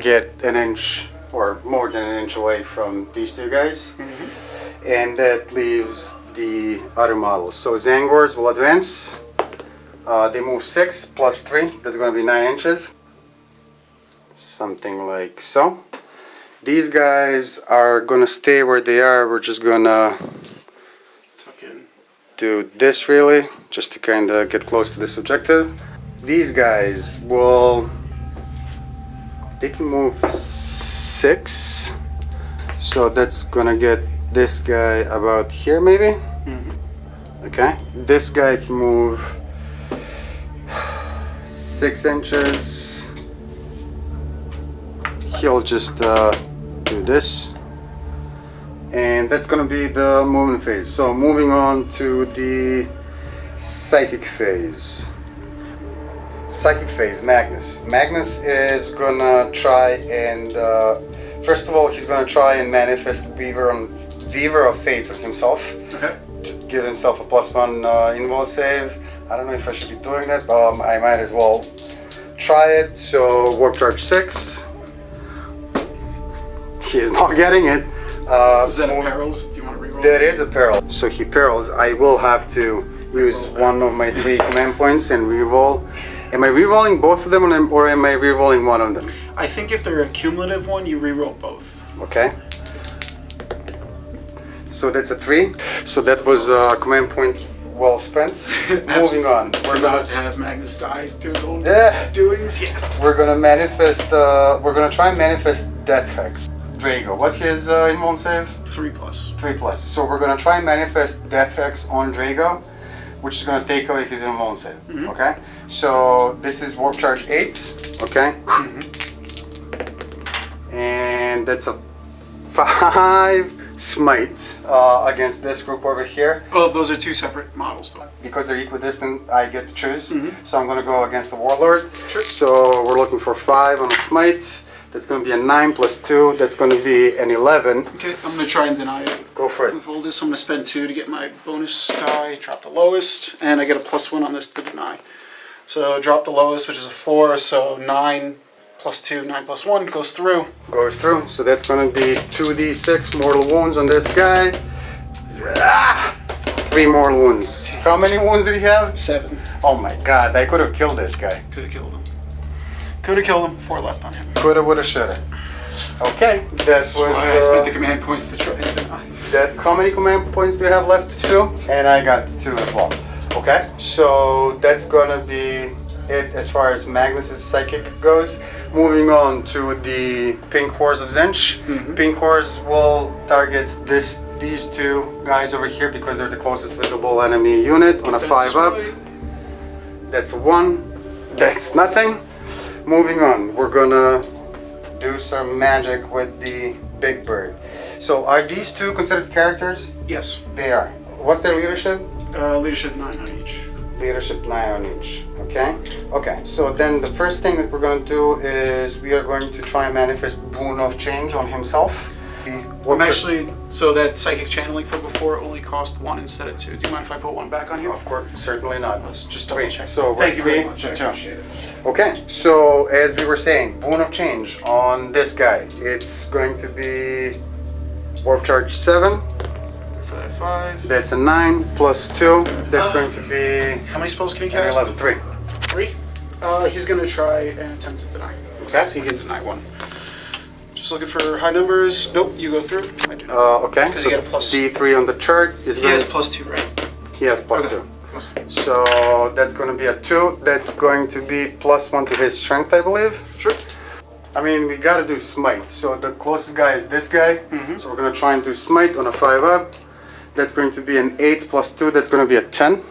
get an inch or more than an inch away from these 2 guys, and that leaves the other models. So Zangors will advance. They move 6 plus 3, that's going to be 9 inches. Something like so. These guys are going to stay where they are. We're just going to Tuck in. do this really, just to kind of get close to this objective. These guys will, they can move 6, so that's gonna get this guy about here maybe. Okay, this guy can move 6 inches. He'll just do this, and that's gonna be the movement phase. So moving on to the psychic phase. Psychic phase, Magnus. Magnus is gonna try and first of all, he's gonna try and manifest Weaver of Fates of himself. Okay. To give himself a +1 invul save. I don't know if I should be doing that, but I might as well try it. So warp charge 6. He's not getting it. Is that a perils? Do you want to reroll? That is a peril. So he perils. I will have to use one of my 3 command points and reroll. Am I rerolling both of them, or am I rerolling one of them? I think if they're a cumulative one, you reroll both. Okay. So that's a 3. So that was a command point well spent. Moving on. We're about to have Magnus die to his own doings. Yeah. We're gonna manifest. We're gonna try and manifest Death Hex. Drago. What's his invuln save? 3+. 3+. So we're gonna try and manifest Death Hex on Drago, which is gonna take away his invuln save. Okay. So this is warp charge 8. Okay. And that's a 5 smite against this group over here. Well, those are 2 separate models, though. Because they're equidistant, I get to choose. So I'm gonna go against the Warlord. Sure. So we're looking for 5 on a smite. That's gonna be a 9 plus 2. That's gonna be an 11. Okay, I'm gonna try and deny it. Go for it. With all this, I'm gonna spend 2 to get my bonus die, drop the lowest, and I get a +1 on this to deny. So drop the lowest, which is a 4, so 9 plus 2, 9 plus 1 goes through. Goes through. So that's gonna be 2d6 mortal wounds on this guy. 3 mortal wounds. How many wounds did he have? 7. Oh my god, I could have killed this guy. Could have killed him. Could have killed him. 4 left on him. Coulda, woulda, shoulda. Okay, that That's was. why I spent the command points to try and deny. That, how many command points do you have left? 2, and I got 2 as well. Okay, so that's gonna be it as far as Magnus's psychic goes. Moving on to the Pink Horse of Tzeentch. Pink Horse will target these 2 guys over here because they're the closest visible enemy unit on a 5 up. That's 1. That's nothing. moving on. We're gonna do some magic with the big bird. So are these two considered characters? Yes. They are. What's their leadership? Leadership 9 on each. Leadership 9 on each. Okay. Okay. So then the first thing that we're going to do is we are going to try and manifest Boon of Change on himself. I'm actually, so that psychic channeling from before only cost 1 instead of 2. Do you mind if I put 1 back on you? Of course, certainly not. Let's just double check. So thank you very three much. to I two. appreciate it. Okay, so as we were saying, Boon of Change on this guy. It's going to be Warp Charge 7. For that 5. That's a 9 plus 2. That's going to be How many spells can he an cast? 11. 3. 3. He's going to try and attempt to deny. Okay. He can deny 1. Just looking for high numbers. Nope, you go through. I do. Okay, Because so he got a plus. D3 on the chart is He going has plus 2, right? He has plus Okay. 2. Plus. So that's going to be a 2. That's going to be plus 1 to his strength, I believe. Sure. I mean, we got to do smite. So the closest guy is this guy. So we're going to try and do smite on a 5 up. That's going to be an 8 plus 2. That's going to be a 10.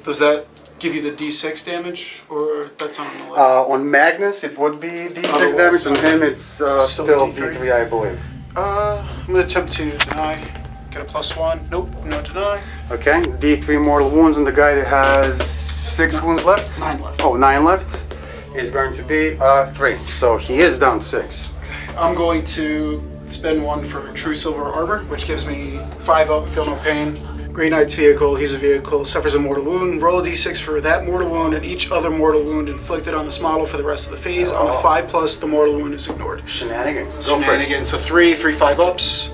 Does that give you the d6 damage, or that's on the left? On Magnus, it would be D6 Otherwise, damage. On him, it's still D3? D3, I believe. I'm going to attempt to deny. Get a plus 1. Nope, no deny. Okay, D3 mortal wounds on the guy that has 6 wounds left. 9 left. Oh, 9 left. Is going to be 3. So he is down 6. I'm going to spend 1 for True Silver Armor, which gives me 5 up, feel no pain. Grey Knight's vehicle, he's a vehicle, suffers a mortal wound. Roll a d6 for that mortal wound and each other mortal wound inflicted on this model for the rest of the phase. On the 5 plus, the mortal wound is ignored. Shenanigans. Go for it. Shenanigans. So 3, 5 ups.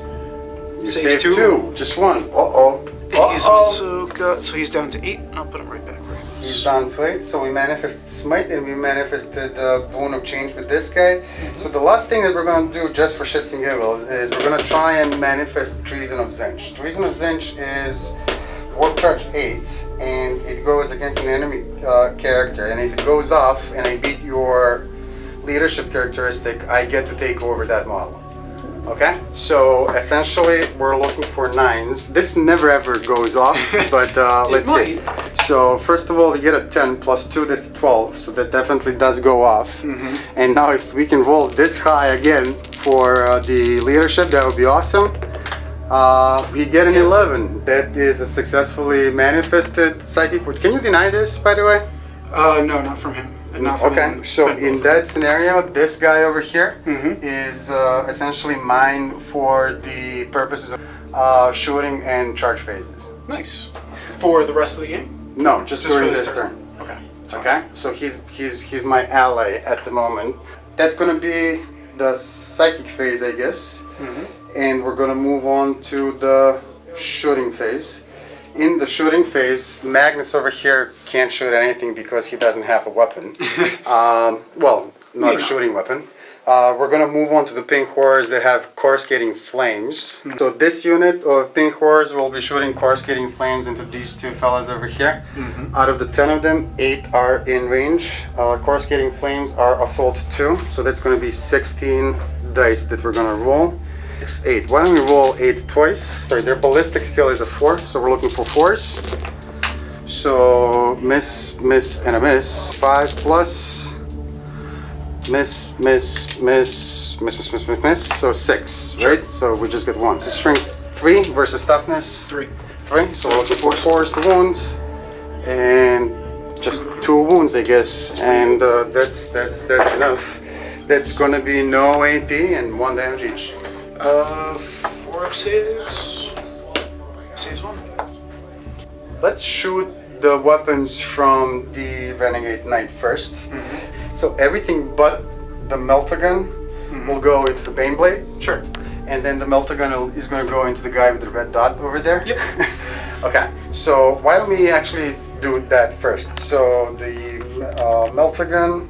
You Saves saved 2. Just 1. Uh-oh. He's also got, so he's down to 8. I'll put him right back. He's down to 8, so we manifested Smite and we manifested Boon of Change with this guy. So the last thing that we're going to do, just for shits and giggles, is we're going to try and manifest Treason of Tzeentch. Treason of Tzeentch is Warp Charge 8, and it goes against an enemy character, and if it goes off and I beat your leadership characteristic, I get to take over that model. Okay, so essentially we're looking for 9s. This never ever goes off, but let's see. So first of all, we get a 10 plus 2, that's 12, so that definitely does go off. And now if we can roll this high again for the leadership, that would be awesome. We get an 11. That is a successfully manifested psychic. Can you deny this, by the way? No, not from him. Not from Okay, him. so in that scenario, this guy over here is essentially mine for the purposes of shooting and charge phases. Nice. For the rest of the game? No, just Just for during this this turn. Okay. Okay, so he's my ally at the moment. That's gonna be the psychic phase, I guess, and we're gonna move on to the shooting phase. In the shooting phase, Magnus over here can't shoot anything because he doesn't have a weapon. Well, not a shooting weapon. We're gonna move on to the pink horrors that have coruscating flames. So this unit of pink horrors will be shooting coruscating flames into these two fellas over here. Out of the 10 of them, 8 are in range. Coruscating flames are assault 2, so that's gonna be 16 dice that we're gonna roll. 8. Why don't we roll 8 twice? Sorry, their ballistic skill is a 4, so we're looking for 4s. So miss, miss, and a miss. 5 plus. Miss, miss, miss, miss, miss, miss, miss, miss. So 6, right? So we just get 1. So strength 3 versus toughness 3. 3. So we're looking for 4s to wounds, and just 2 wounds, I guess. And that's enough. That's gonna be no AP and 1 damage each. 4 up saves. Saves 1. Let's shoot the weapons from the Renegade Knight first. So everything but the Meltagun will go into the Baneblade. Sure. And then the Meltagun is going to go into the guy with the red dot over there. Yep. Okay, so why don't we actually do that first? So the Meltagun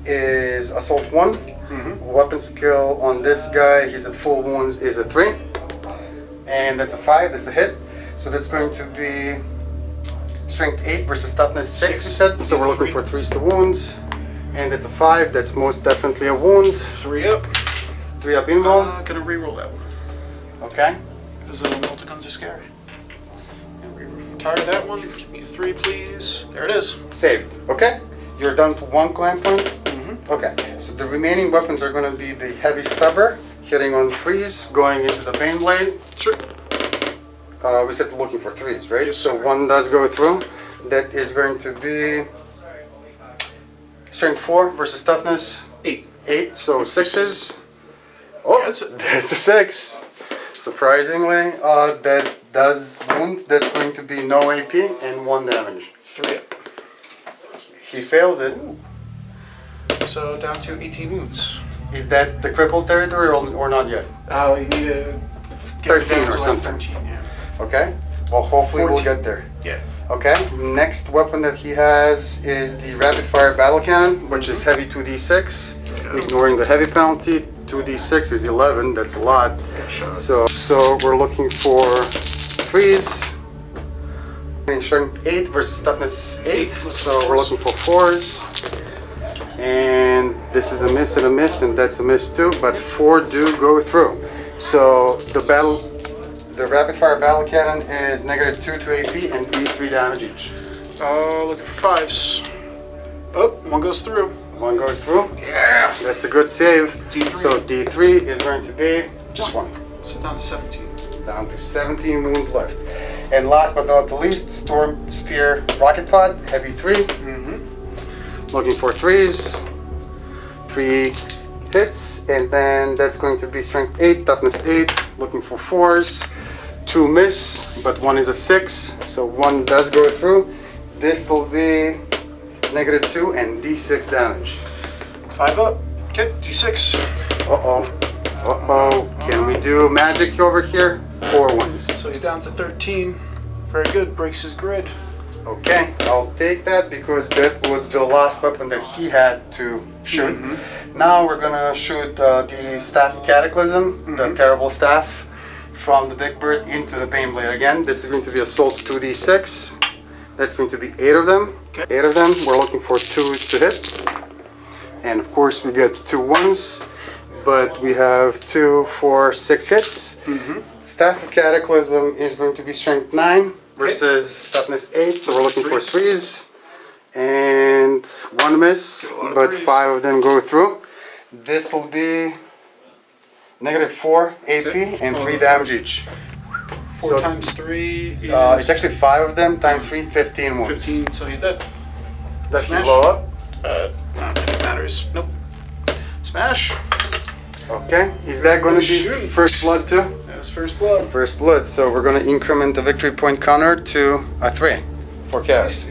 is Assault 1. Weapon skill on this guy, he's at full wounds, is a 3. And that's a 5, that's a hit. So that's going to be Strength 8 versus Toughness 6, we said. So we're looking for 3s to wounds. And that's a 5, that's most definitely a wound. 3 up. 3 up invul. Gonna reroll that one. Okay. Because the Meltaguns are scary. And retire that one. Give me a 3, please. There it is. Saved. Okay. You're down to 1 command point? Okay, so the remaining weapons are going to be the heavy stubber, hitting on 3s, going into the bane blade. Sure. We said looking for 3s, right? Yes, so sir. 1 does go through. That is going to be strength 4 versus toughness 8. 8, so 6s. Oh, That's it. that's a 6. Surprisingly, that does wound. That's going to be no AP and 1 damage. 3 up. He fails it. So down to 18 wounds. Is that the crippled territory or not yet? You need to get 13 down or to like something. 13, yeah. Okay. Well, hopefully 14. we'll get there. Yeah. Okay. Next weapon that he has is the rapid fire battle cannon, which is heavy 2d6. Okay. Ignoring the heavy penalty, 2d6 is 11. That's a lot. Good shot. So we're looking for 3s. Strength 8 versus toughness 8. So we're looking for 4s. And this is a miss and a miss, and that's a miss too. But 4 do go through. So the rapid fire battle cannon is -2 to AP and D3 damage each. Looking for 5s. Oh, 1 goes through. 1 goes through. Yeah. That's a good save. D3. So D3 is going to be just 1. So down to 17. Down to 17 wounds left. And last but not the least, Storm Spear Rocket Pod, heavy 3. Looking for 3s. 3 hits, and then that's going to be strength 8, toughness 8. Looking for 4s. 2 miss, but 1 is a 6. So 1 does go through. This will be -2 and D6 damage. 5 up. Okay, D6. Uh-oh. Uh-oh. Can we do magic over here? 4 ones. So he's down to 13. Very good. Breaks his grid. Okay, I'll take that because that was the last weapon that he had to shoot. Now we're gonna shoot the Staff of Cataclysm, the terrible staff, from the Big Bird into the Pain Blade again. This is going to be Assault 2d6. That's going to be 8 of them. Okay. 8 of them. We're looking for 2s to hit. And of course we get 2 1s, but we have 2, 4, 6 hits. Staff of Cataclysm is going to be strength 9 versus toughness 8, so we're looking for 3s. And 1 miss, but 5 of them go through. This will be -4 AP and 3 damage each. 4 So, times 3 is It's actually 5 of them times 3, 15 wounds. 15, so he's dead. Does he Smash. blow up? Not that it matters. Nope. Smash. Okay. Is that going to be Shoot. first blood too? That's first blood. First blood. So we're going to increment the victory point counter to a 3 for cast.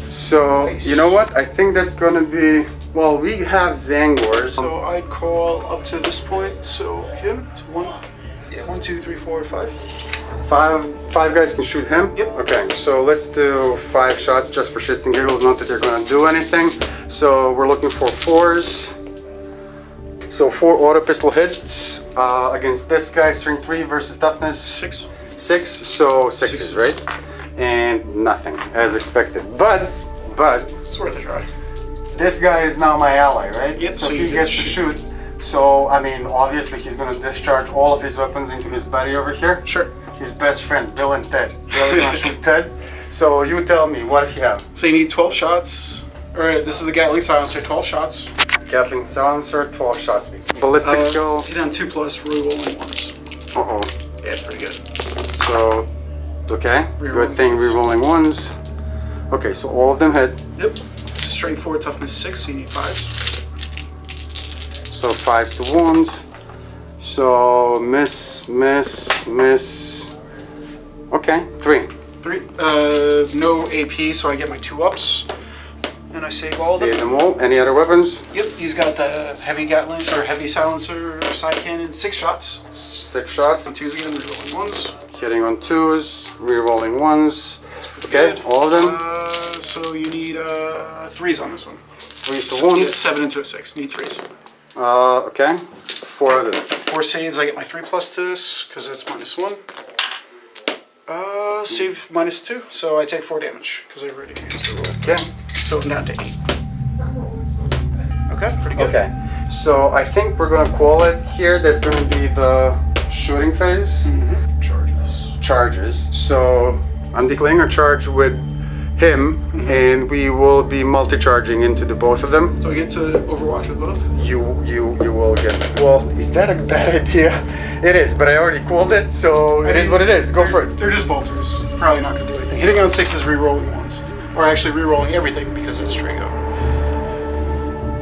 So you know what? I think that's going to be. Well, we have Zangors. So I'd call up to this point. So him. So 1, 2, 3, 4, 5. Five guys can shoot him? Yep. Okay, so let's do 5 shots just for shits and giggles, not that they're gonna do anything. So we're looking for 4s. So 4 auto pistol hits against this guy, strength 3 versus toughness 6. 6, so 6s, right? And nothing, as expected. But It's worth a try. this guy is now my ally, right? Yep, So so he you get gets to to shoot. So, I mean, obviously he's gonna discharge all of his weapons into his buddy over here. Sure. His best friend, Bill and Ted. Bill is gonna shoot Ted. So you tell me, what does he have? So you need 12 shots. Alright, this is the Gatling silencer, 12 shots. Gatling silencer, 12 shots. Ballistic skill. He's down 2+, rerolling ones. Uh-oh. Yeah, it's pretty good. So, okay. Rerolling Good thing ones. rerolling ones. Okay, so all of them hit. Yep. Straight forward, toughness 6, so you need 5s. So 5s to wounds. So miss. Okay, 3. 3. No AP, so I get my 2 ups. And I save all of Save them. them all. Any other weapons? Yep, he's got the heavy Gatling, or heavy silencer, side cannon, 6 shots. 6 shots. On 2s again, rerolling 1s. Hitting on 2s, rerolling 1s. Okay, Good. all of them. So you need 3s on this one. 3s to wounds. 7 into a 6. Need 3s. Okay. 4 of them. 4 saves. I get my 3+ to this because that's -1. Save -2, so I take 4 damage because I already used the roll. Okay. So I'm down to 8. Okay, pretty good. Okay. So I think we're gonna call it here. That's gonna be the shooting phase. Charges. Charges. So I'm declaring a charge with him, and we will be multi-charging into the both of them. So I get to Overwatch with both? You will get. Well, is that a bad idea? It is, but I already cooled it, so it is what it is. Go for it. They're just bolters. Probably not going to do anything. Hitting on 6 is re-rolling 1s. Or actually re-rolling everything because it's Trigo.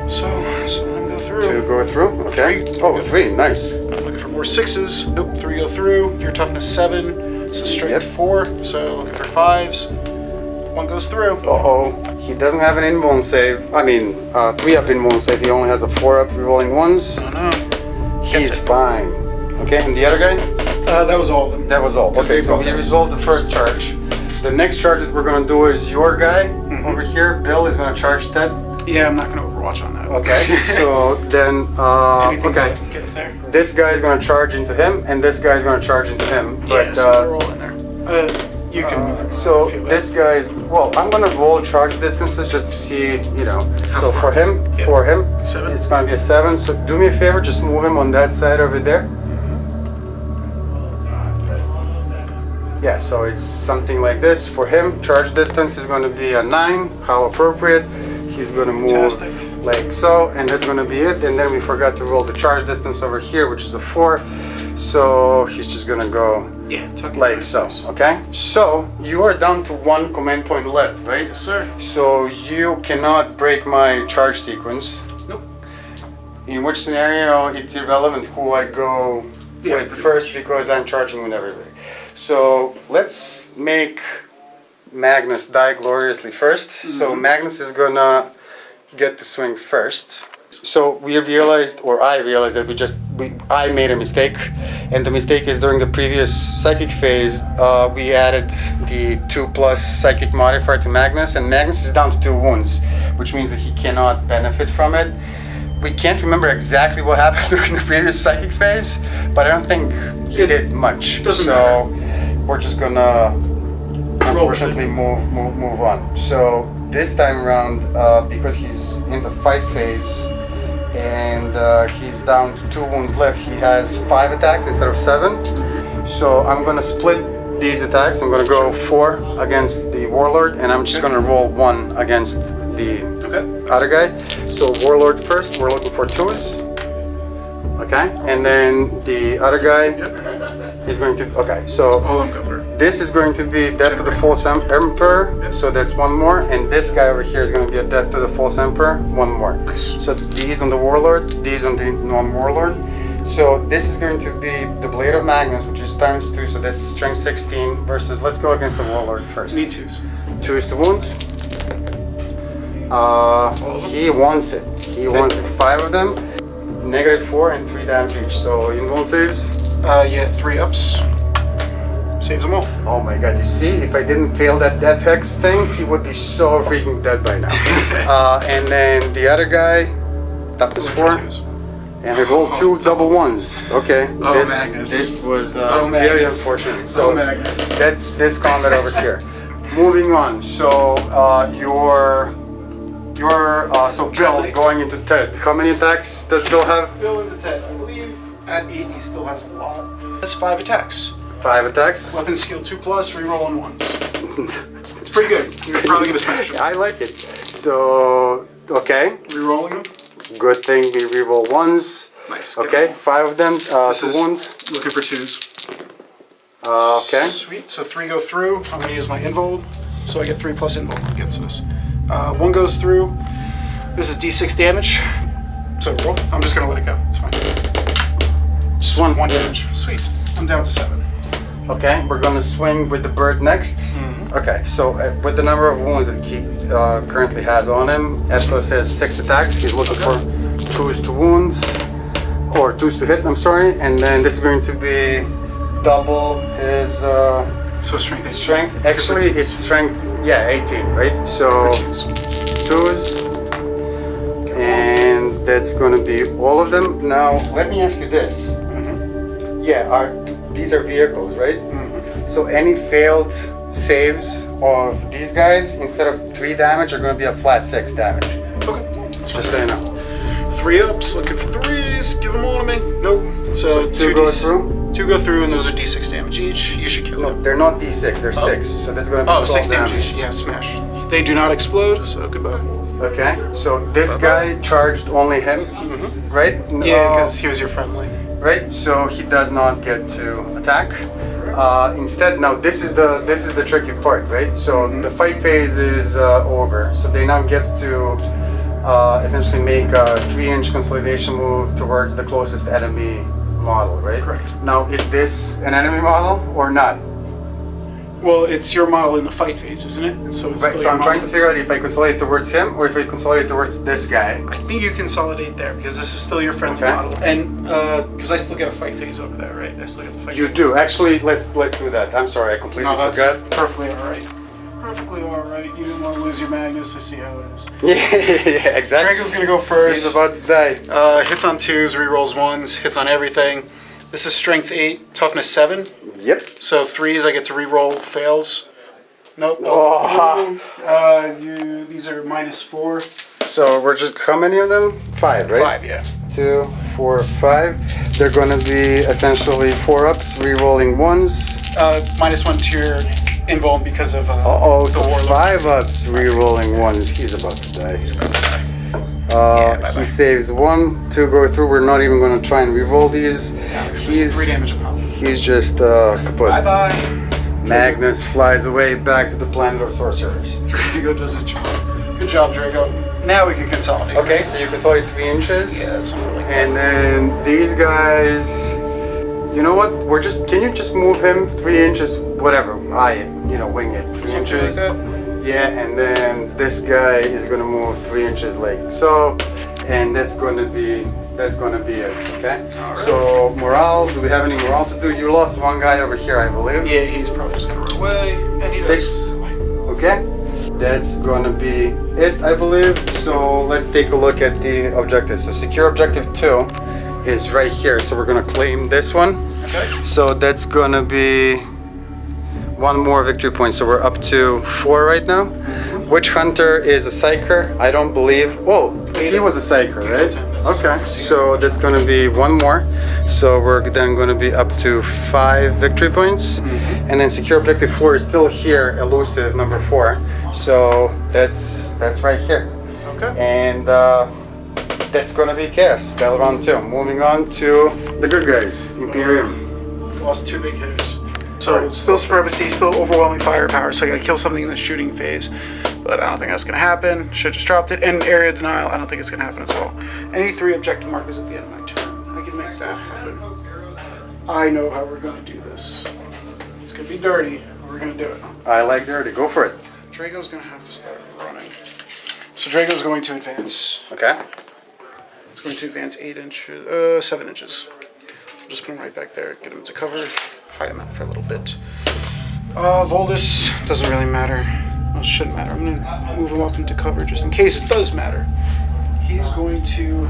So I'm going to go through. 2 go through, okay. 3, nice. I'm looking for more 6s. Nope, 3 go through. Your toughness 7. So straight 4. So looking for 5s. 1 goes through. Uh-oh. He doesn't have an invuln save. I mean, 3-up invuln save. He only has a 4-up re-rolling 1s. Oh no. He's fine. Okay, and the other guy? That was all of them. That was all. Okay, so he resolved the first charge. The next charge that we're going to do is your guy over here. Bill is going to charge that. Yeah, I'm not going to Overwatch on that. Okay, so then, Anything okay. that gets there. This guy is going to charge into him, and this guy is going to charge into him. Yeah, But, so they're all in there. You can move it. so this guy is, well, I'm going to roll charge distances just to see, you know. So for him, 7. it's going to be a 7. So do me a favor, just move him on that side over there. Yeah, so it's something like this. For him, charge distance is going to be a 9. How appropriate. He's going to move Fantastic. like so, and that's going to be it. And then we forgot to roll the charge distance over here, which is a 4. So he's just going to go like so, okay? So you are down to 1 command point left, right? Yes, sir. So you cannot break my charge sequence. Nope. In which scenario, it's irrelevant who I go with first because I'm charging with everybody. So let's make Magnus die gloriously first. So Magnus is gonna get to swing first. So we realized, or I realized that I made a mistake, and the mistake is during the previous psychic phase, we added the 2+ psychic modifier to Magnus, and Magnus is down to 2 wounds, which means that he cannot benefit from it. We can't remember exactly what happened during the previous psychic phase, but I don't think he did much. Doesn't matter. We're just gonna unfortunately move on. So this time around, because he's in the fight phase and he's down to 2 wounds left, he has 5 attacks instead of 7. So I'm gonna split these attacks. I'm gonna go 4 against the Warlord, and I'm just gonna roll 1 against the other guy. So Warlord first, we're looking for 2s. Okay, and then the other guy is going to, okay, so this is going to be Death to the False Emperor, so that's 1 more, and this guy over here is going to be a Death to the False Emperor, 1 more. Nice. So these on the Warlord, these on the non-Warlord. So this is going to be the Blade of Magnus, which is ×2, so that's strength 16 versus, let's go against the Warlord first. Need 2s. 2s to wounds. He wants it. He wants it. 5 of them. -4 and 3 damage each. So invuln saves. Yeah, 3 ups. Saves them all. Oh my god, you see, if I didn't fail that death hex thing, he would be so freaking dead by now. And then the other guy, toughness 4. And we rolled 2 double 1s. Okay. Magnus. This was very unfortunate. So Magnus. that's this combat over here. Moving on. So so Bill going into Ted. How many attacks does Bill have? Bill into 10. I believe at 8 he still has a lot. That's 5 attacks. 5 attacks. Weapon skill 2+, reroll on 1s. It's pretty good. You're probably gonna smash it. I like it. So okay. Rerolling them. Good thing we reroll 1s. Nice. Okay, 5 of them. This 2 is wounds. looking for 2s. Okay. Sweet. So 3 go through. I'm gonna use my invuln, so I get 3+ invuln against this. 1 goes through. This is D6 damage. So roll. I'm just gonna let it go. It's fine. Just 1 damage. Sweet. I'm down to 7. Okay, we're gonna swing with the bird next. Okay, so with the number of wounds that he currently has on him, Estos has 6 attacks. He's looking for 2s to wounds, or 2s to hit, I'm sorry. And then this is going to be double his So strength 18. strength. Actually, it's strength, 18, right? So 2s, and that's gonna be all of them. Now, let me ask you this. Yeah, these are vehicles, right? So any failed saves of these guys, instead of 3 damage, are going to be a flat 6 damage. Okay. Just so you know. 3 ups, looking for 3s. Give them all to me. Nope. So 2 go through. 2 go through, and those are d6 damage each. You should kill No, them. they're not d6. They're 6. So that's gonna be 12 6 damage damage. each. Yeah, smash. They do not explode, so goodbye. Okay. So this guy charged only him, right? Yeah, because he was your friendly. Right. So he does not get to attack. Instead, now this is the tricky part, right? So the fight phase is over. So they now get to essentially make a 3-inch consolidation move towards the closest enemy model, right? Correct. Now, is this an enemy model or not? Well, it's your model in the fight phase, isn't it? So it's Right. still So your I'm trying to model. figure out if I consolidate towards him or if I consolidate towards this guy. I think you consolidate there because this is still your friendly Okay. model, and because I still get a fight phase over there, right? I still get the fight. You phase. do actually. Let's do that. I'm sorry, I completely No, that's forgot. perfectly all right. Perfectly all right. You didn't want to lose your Magnus. I see how it is. Yeah, exactly. Drago's gonna go first. He's about to die. Hits on 2s, rerolls 1s, hits on everything. This is strength 8, toughness 7. Yep. So 3s I get to reroll, fails. Nope. Oh. These are -4. So we're just how many of them? 5, right? 5, yeah. 2, 4, 5. They're gonna be essentially 4-ups, re-rolling 1s. -1 to your invuln because of Oh, the so warlock. 5-ups, re-rolling 1s. He's about to die. bye-bye. He saves 1, 2 go through. We're not even gonna try and re-roll these. This is 3 damage a pop. He's just kaput. Bye-bye. Magnus flies away back to the planet of sorcerers. Drago does his job. Good job, Drago. Now we can consolidate. Okay, so you consolidate 3 inches. Yeah, something like that. And then these guys, you know what? Can you just move him 3 inches, whatever, wing it 3 Something inches. like that. Yeah, and then this guy is gonna move 3 inches like so, and that's gonna be it. Okay. Alright. So morale. Do we have any morale to do? You lost 1 guy over here, I believe. Yeah, he's probably just gonna run away. And he 6. does. Okay. That's gonna be it, I believe. So let's take a look at the objectives. So secure objective 2 is right here. So we're gonna claim this one. Okay. So that's gonna be 1 more victory point. So we're up to 4 right now. Witch Hunter is a psyker. I don't believe. Oh, he was a psyker, right? Okay. So that's gonna be 1 more. So we're then gonna be up to 5 victory points. And then secure objective 4 is still here, elusive number 4. So that's right here. Okay. And that's gonna be chaos. Battle round 2. Moving on to the good guys, Imperial. Lost 2 big hitters. So still supremacy, still overwhelming firepower. So I gotta kill something in the shooting phase, but I don't think that's gonna happen. Should just dropped it. And area denial, I don't think it's gonna happen as well. Any 3 objective markers at the end of my turn, I can make that happen. I know how we're gonna do this. It's gonna be dirty, but we're gonna do it. I like dirty. Go for it. Drago's gonna have to start running. So Drago's going to advance. Okay. He's going to advance 7 inches. I'll just put him right back there. Get him to cover. Hide him out for a little bit. Voldus doesn't really matter. Well, it shouldn't matter. I'm gonna move him up into cover just in case it does matter. He's going to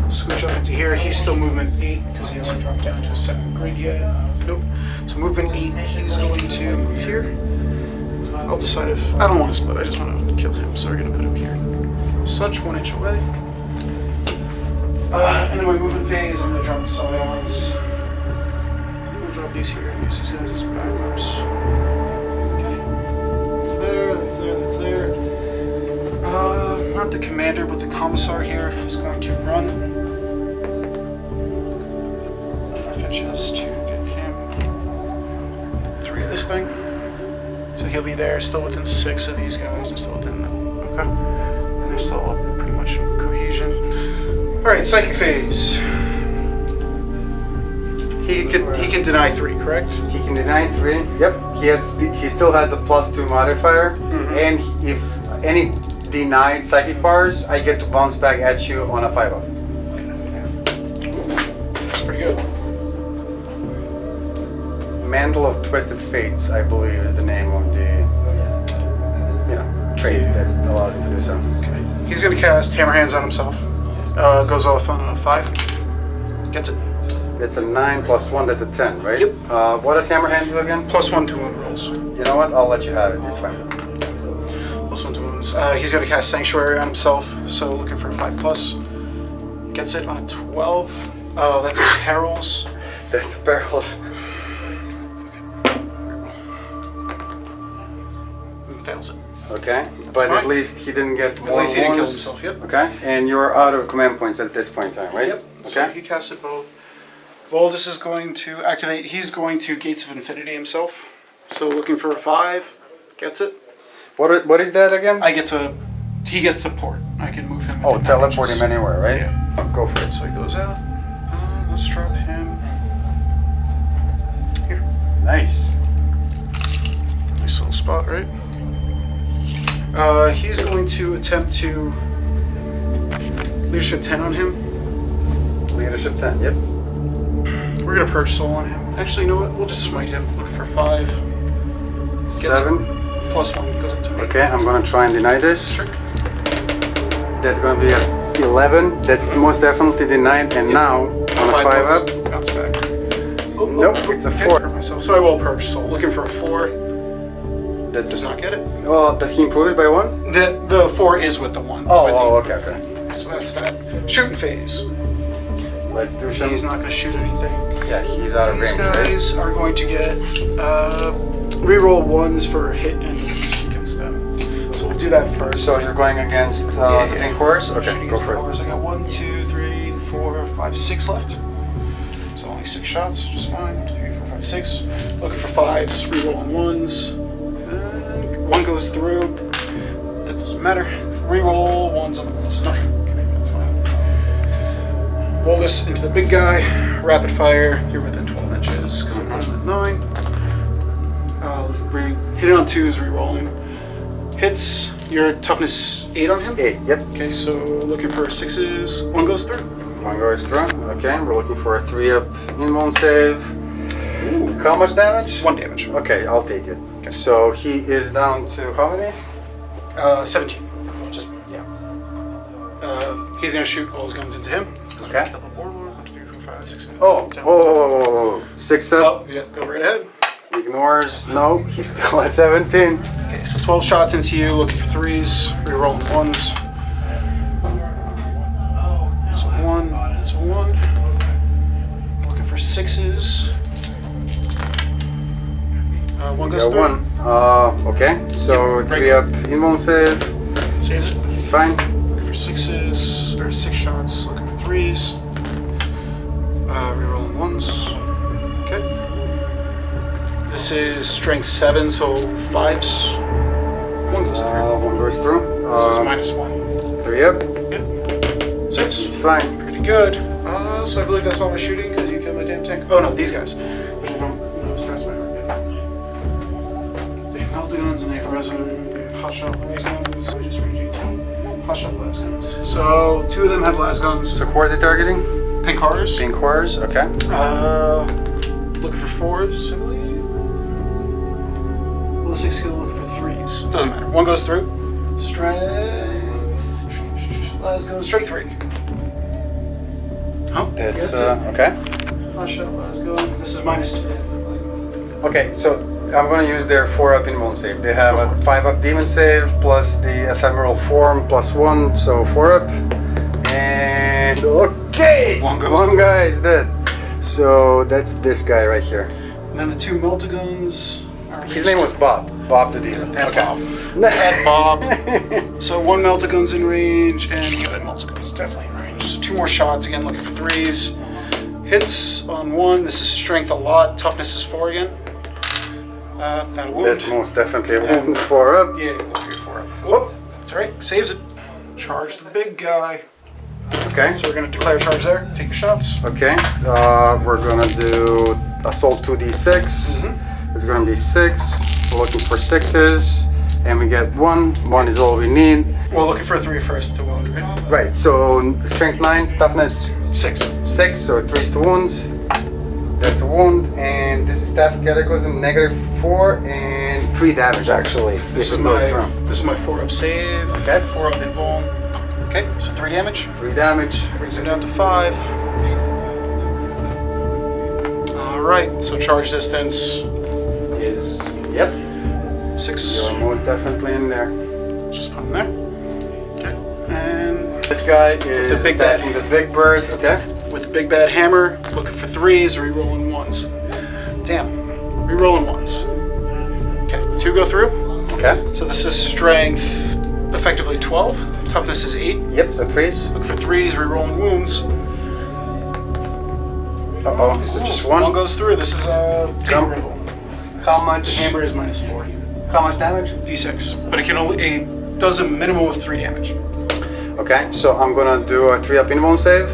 switch up into here. He's still movement 8 because he hasn't dropped down to a 2nd grid yet. Nope. So movement 8. He's going to move here. I'll decide if I don't want to split. I just want to kill him. So we're gonna put him here. Such 1 inch away. And in my movement phase, I'm gonna drop the scions. Drop these here and use these guys as backups. Okay. That's there, that's there, that's there. Not the commander, but the commissar here is going to run. Fetches to get him 3 of this thing. So he'll be there, still within 6 of these guys, and still within okay. And they're still all pretty much in cohesion. Alright, psychic phase. He can deny 3, correct? He can deny 3. Yep. He still has a +2 modifier, and if any denied psychic bars, I get to bounce back at you on a 5-up. That's pretty good. Mantle of Twisted Fates, I believe, is the name of the trait that allows him to do so. Okay. He's gonna cast Hammer Hands on himself. Goes off on a 5. Gets it. That's a 9 + 1. That's a 10, right? Yep. What does Hammer Hand do again? +1 to wound rolls. You know what? I'll let you have it. It's fine. +1 to wounds. He's gonna cast Sanctuary on himself. So looking for a 5+. Gets it on a 12. Oh, that's perils. That's barrels. Fails it. Okay, but fine. at least he didn't get more At least he didn't kill wounds. himself, yep. Okay, and you're out of command points at this point in time, right? Yep. So Okay. he casted both. Voldus is going to activate. He's going to Gates of Infinity himself. So looking for a 5. Gets it. What is that again? I get to. He gets to port. I can move him. Oh, within 9 teleport inches. him anywhere, right? Yeah. Oh, go for it. So he goes out. Let's drop him. Here. Nice. Nice little spot, right? He's going to attempt to leadership 10 on him. Leadership 10, yep. We're gonna purge soul on him. Actually, you know what? We'll just smite him. Looking for 5. 7. Plus 1 goes up to 8. Okay, I'm gonna try and deny this. Sure. That's gonna be at 11. That's most definitely denied. And now on a 5 up. Bounce back. Oh, Nope, it's a 4. Myself. So I will purge soul. Looking for a 4. That's Does not get it. Well, does he improve it by 1? The 4 is with the 1. Oh, okay, okay. So that's that. Shooting phase. Let's do some. He's not going to shoot anything. Yeah, he's out of These range, right? guys are going to get reroll 1s for hit and miss against them. So we'll do that first. So you're going against the pink horse? Okay, Shooting go against for the it. horse. I got 1, 2, 3, 4, 5, 6 left. So only 6 shots, just fine. 1, 2, 3, 4, 5, 6. Looking for 5s, rerolling 1s. And 1 goes through. That doesn't matter. Reroll 1s on the ones. No, okay, that's fine. Roll this into the big guy. Rapid fire. You're within 12 inches because I'm running at 9. Hit it on 2s, rerolling. Hits. Your toughness 8 on him. 8, yep. Okay, so looking for 6s. 1 goes through. 1 goes through. Okay, we're looking for a 3 up invuln save. Ooh, how much damage? 1 damage. Okay, I'll take it. Okay. So he is down to how many? 17. Just, yeah. He's gonna shoot all his guns into him. Okay. Kill the warlord. 1, 2, 3, 4, 5, 6, 7, Oh, 10. oh, 6 up. Oh, yeah, go right ahead. Ignores. No, he's still at 17. Okay, so 12 shots into you, looking for 3s, rerolling 1s. That's a 1, that's a 1. Looking for 6s. 1 goes Got through. 1. Okay, so Yep, 3 up invuln save. Saves it. He's fine. Looking for 6s, or 6 shots, looking for 3s. Rerolling 1s. Okay. This is strength 7, so 5s. 1 goes through. 1 goes through. This is -1. 3 up. Yep. 6. He's fine. Pretty good. So I believe that's all my shooting because you killed my damn tank. Oh no, these guys. Which I don't know, starts my heart. They have meltdowns and they have resolute, they have hot shot lasguns. We just range 18. Hot shot lasguns. So 2 of them have lasguns. So who are they targeting? Pink horrors. Pink horrors, okay. Looking for 4s, I believe. Ballistic skill, looking for 3s. Doesn't matter. 1 goes through. Strength. Lasgun, strength 3. Oh, That's, it. okay. Hot shot lasgun. This is -2. Okay, so I'm going to use their 4 up invuln save. They have a 5 up demon save plus the ephemeral form plus 1, so 4 up. And okay! 1 goes. 1 guy is dead. So that's this guy right here. And then the 2 meltaguns are His name was Bob. Bob the demon. Bad Okay. Bob. Bad Bob. So 1 meltagun's in range, and the other meltagun's definitely in range. So 2 more shots, again looking for 3s. Hits on 1. This is strength a lot. Toughness is 4 again. Not a wound. That's most definitely a wound. 4 up. Yeah, go for your 4 up. Whoop. That's alright. Saves it. Charge the big guy. Okay. So we're going to declare charge there. Take your shots. Okay. We're gonna do assault 2d6. It's gonna be 6. We're looking for 6s, and we get 1. 1 is all we need. Well, looking for a 3 first to wound, right? Right. So strength 9, toughness 6. 6. So 3s to wounds. That's a wound, and this is staff cataclysm -4 and 3 damage actually. This is If it goes my through. 4 up save. Okay. 4 up invuln. Okay, so 3 damage. 3 damage. Brings him down to 5. Alright, so charge distance Is yep. 6. You're most definitely in there. Just put him there. Okay. And This guy is The big bad. attacking the big bird. Okay. With the big bad hammer, looking for 3s, re-rolling 1s. Damn. Re-rolling 1s. Okay, 2 go through. Okay. So this is strength, effectively 12. Toughness is 8. Yep. So 3s. Looking for 3s, re-rolling wounds. Uh-oh. So just one. One goes through. This is a Jump. reroll. How The much? hammer is -4. How much damage? D6. But it can only it does a minimum of 3 damage. Okay. So I'm gonna do a 3-up invuln save.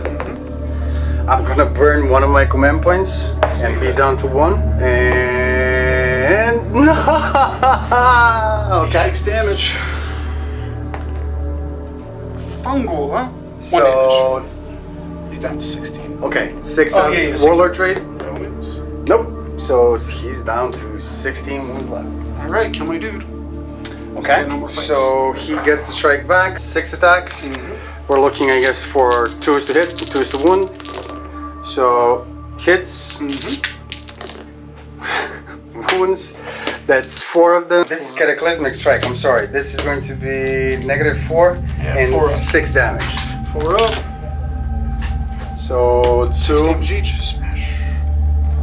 I'm gonna burn one of my command points and be down to 1. And okay. D6 damage. Fungal, huh? 1 So damage. He's down to 16. okay, 6 Oh, on yeah, yeah, warlord trade. Romans. Nope. So he's down to 16 wounds left. All right, kill my dude. Okay. No more fights. So he gets to strike back. 6 attacks. We're looking, I guess, for 2s to hit, 2s to wound. So hits, wounds. That's 4 of them. This is cataclysmic strike. I'm sorry. This is going to be -4 Yeah, and 4 up. 6 damage. 4 up. So 6 2. damage each. Smash.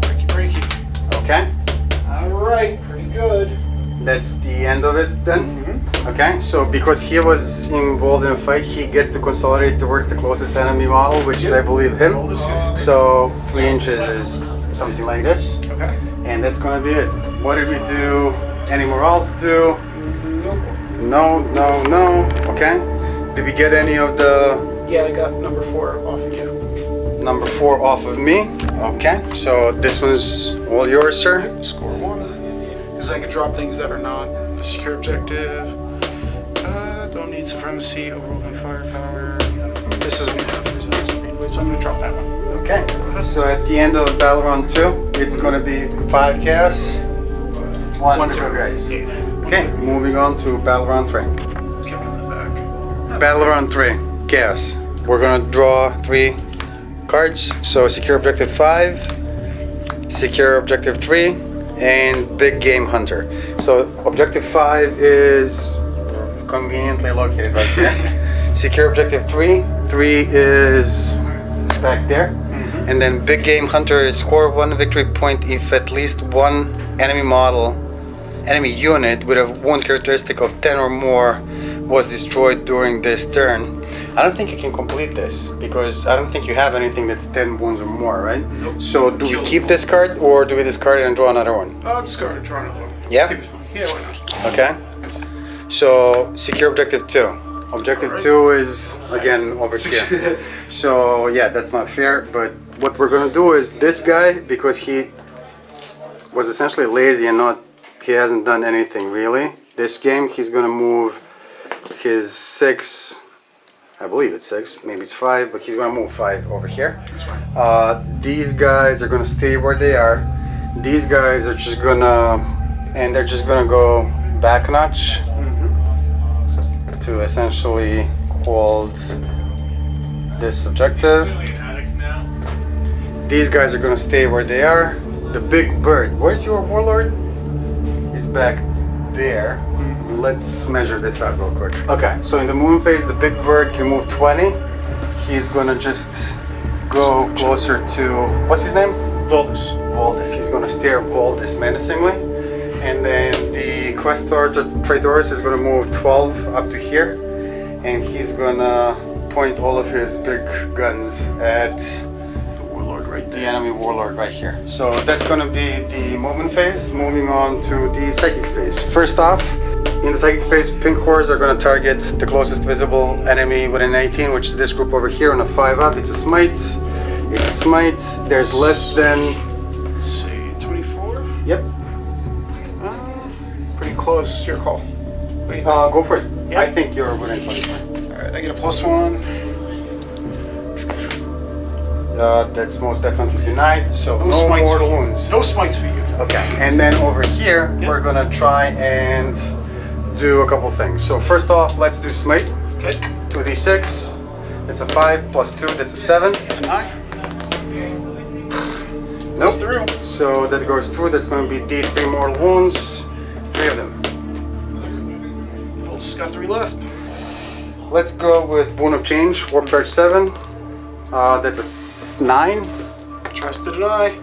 Breaky, breaky. Okay. All right, pretty good. That's the end of it then. Okay. So because he was involved in a fight, he gets to consolidate towards the closest enemy model, which is, I believe, him. So 3 inches is something like this. Okay. And that's gonna be it. What did we do? Any morale to do? Nope. No. Okay. Did we get any of the Yeah, I got number 4 off of you. number 4 off of me? Okay. So this was all yours, sir. Score 1. Because I could drop things that are not a secure objective. Don't need supremacy, overwhelming firepower. This isn't gonna happen, so I'm gonna drop that one. Okay. So at the end of battle round 2, it's gonna be 5 chaos, 1 to go, guys. Okay. Moving on to battle round 3. Kept it in the back. Battle round 3, chaos. We're gonna draw 3 cards. So secure objective 5, secure objective 3, and big game hunter. So objective 5 is conveniently located right there. Secure objective 3 is back there. And then big game hunter is score 1 victory point if at least 1 enemy unit with a wound characteristic of 10 or more was destroyed during this turn. I don't think you can complete this because I don't think you have anything that's 10 wounds or more, right? Nope. So do we keep this card or do we discard it and draw another one? I'll discard it, draw another one. Yeah? Keep it fun. Yeah, why not? Okay. So secure objective 2. Objective 2 is again over here. So yeah, that's not fair, but what we're gonna do is this guy, because he was essentially lazy and he hasn't done anything really. This game he's gonna move his 6, I believe it's 6, maybe it's 5, but he's gonna move 5 over here. That's fine. These guys are gonna stay where they are. These guys are just gonna, and they're just gonna go back a notch to essentially hold this objective. These guys are gonna stay where they are. The big bird, where's your warlord? He's back there. Let's measure this out real quick. Okay, so in the moon phase, the big bird can move 20. He's gonna just go closer to, what's his name? Voldus. Voldus. He's gonna stare Voldus menacingly. And then the Questor Traidorus is gonna move 12 up to here. And he's gonna point all of his big guns at The warlord right the there. enemy warlord right here. So that's gonna be the movement phase. Moving on to the psychic phase. First off, in the psychic phase, pink horrors are gonna target the closest visible enemy within 18, which is this group over here on a 5-up. It's a smite. It's a smite. There's less than, Let's see, 24? yep. Pretty close, your call. What do you think? Go for it. Yeah. I think you're within 24. Alright, I get a +1. That's most definitely denied. So No no smites mortal for you. wounds. No smites for you. Okay, and then over here, we're gonna try and do a couple things. So first off, let's do smite. Okay. 2d6. That's a 5 plus 2. That's a 7. It's a 9. Nope. Through. So that goes through. That's gonna be d3 mortal wounds. 3 of them. Voldus got 3 left. let's go with Boon of Change, Warp Charge 7. That's a 9. Trusted an eye.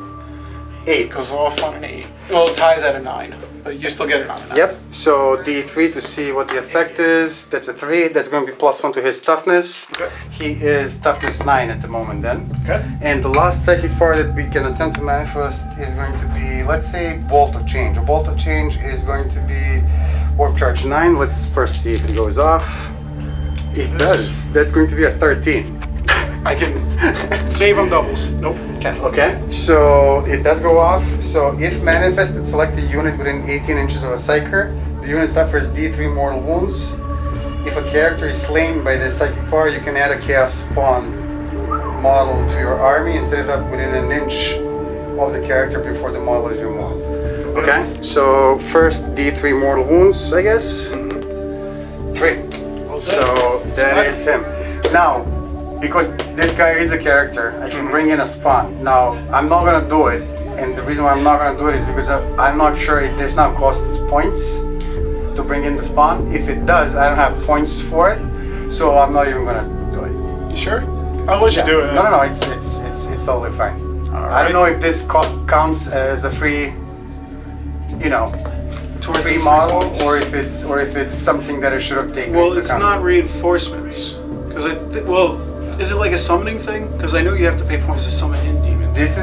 8. Goes off on an 8. Well, it ties at a 9, but you still get it on a 9. Yep, so D3 to see what the effect is. That's a 3. That's going to be +1 to his toughness. Okay. He is toughness 9 at the moment then. Okay. And the last psychic power that we can attempt to manifest is going to be, let's say, Bolt of Change. A Bolt of Change is going to be Warp Charge 9. Let's first see if it goes off. It does. That's going to be a 13. I can save on doubles. Nope. Okay. Okay, so it does go off. So if manifested, select a unit within 18 inches of a psyker. The unit suffers D3 mortal wounds. If a character is slain by this psychic power, you can add a chaos spawn model to your army and set it up within an inch of the character before the model is removed. Okay, so first D3 mortal wounds, I guess. 3. So that is him. Now, because this guy is a character, I can bring in a spawn. Now, I'm not gonna do it, and the reason why I'm not gonna do it is because I'm not sure if this now costs points to bring in the spawn. If it does, I don't have points for it, so I'm not even gonna do it. You sure? I'll let you do it. No, it's totally fine. I don't know if this counts as a free, Towards free the model, points. or if it's something that I should have taken. Well, into it's account. not reinforcements. Because is it like a summoning thing? Because I know you have to pay points to summon in demons. This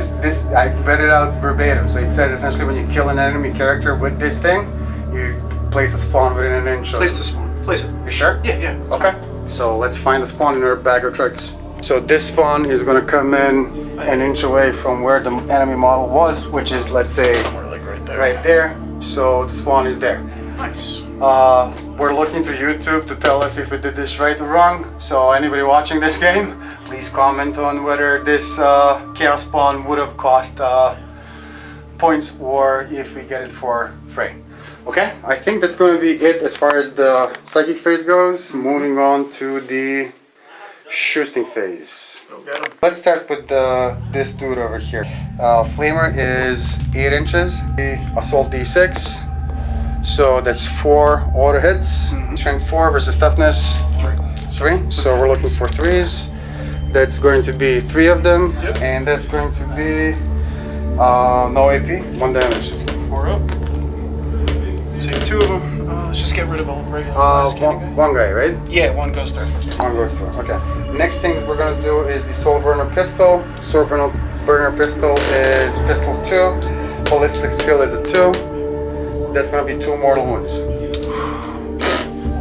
I read it out verbatim. So it says essentially when you kill an enemy character with this thing, you place a spawn within an inch. Place the spawn. Place it. You sure? Yeah. That's Okay. fine. So let's find the spawn in our bag of tricks. So this spawn is going to come in an inch away from where the enemy model was, which is, let's say, Somewhere like right there. right there. So the spawn is there. Nice. We're looking to YouTube to tell us if we did this right or wrong. So anybody watching this game, please comment on whether this chaos spawn would have cost points or if we get it for free. Okay, I think that's going to be it as far as the psychic phase goes. Moving on to the shooting phase. Go get him. Let's start with this dude over here. Flamer is 8 inches. The assault D6. So that's 4 auto hits. Strength 4 versus toughness 3. So we're looking for 3s. That's going to be 3 of them. Yep. And that's going to be no AP, 1 damage. 4 up. Save 2 of them. Let's just get rid of all regular. One guy, right? Yeah, 1 goes there. 1 goes through. Okay. Next thing we're gonna do is the Soul Burner Pistol. Soul Burner Pistol is pistol 2. Ballistic skill is a 2. That's gonna be 2 mortal wounds.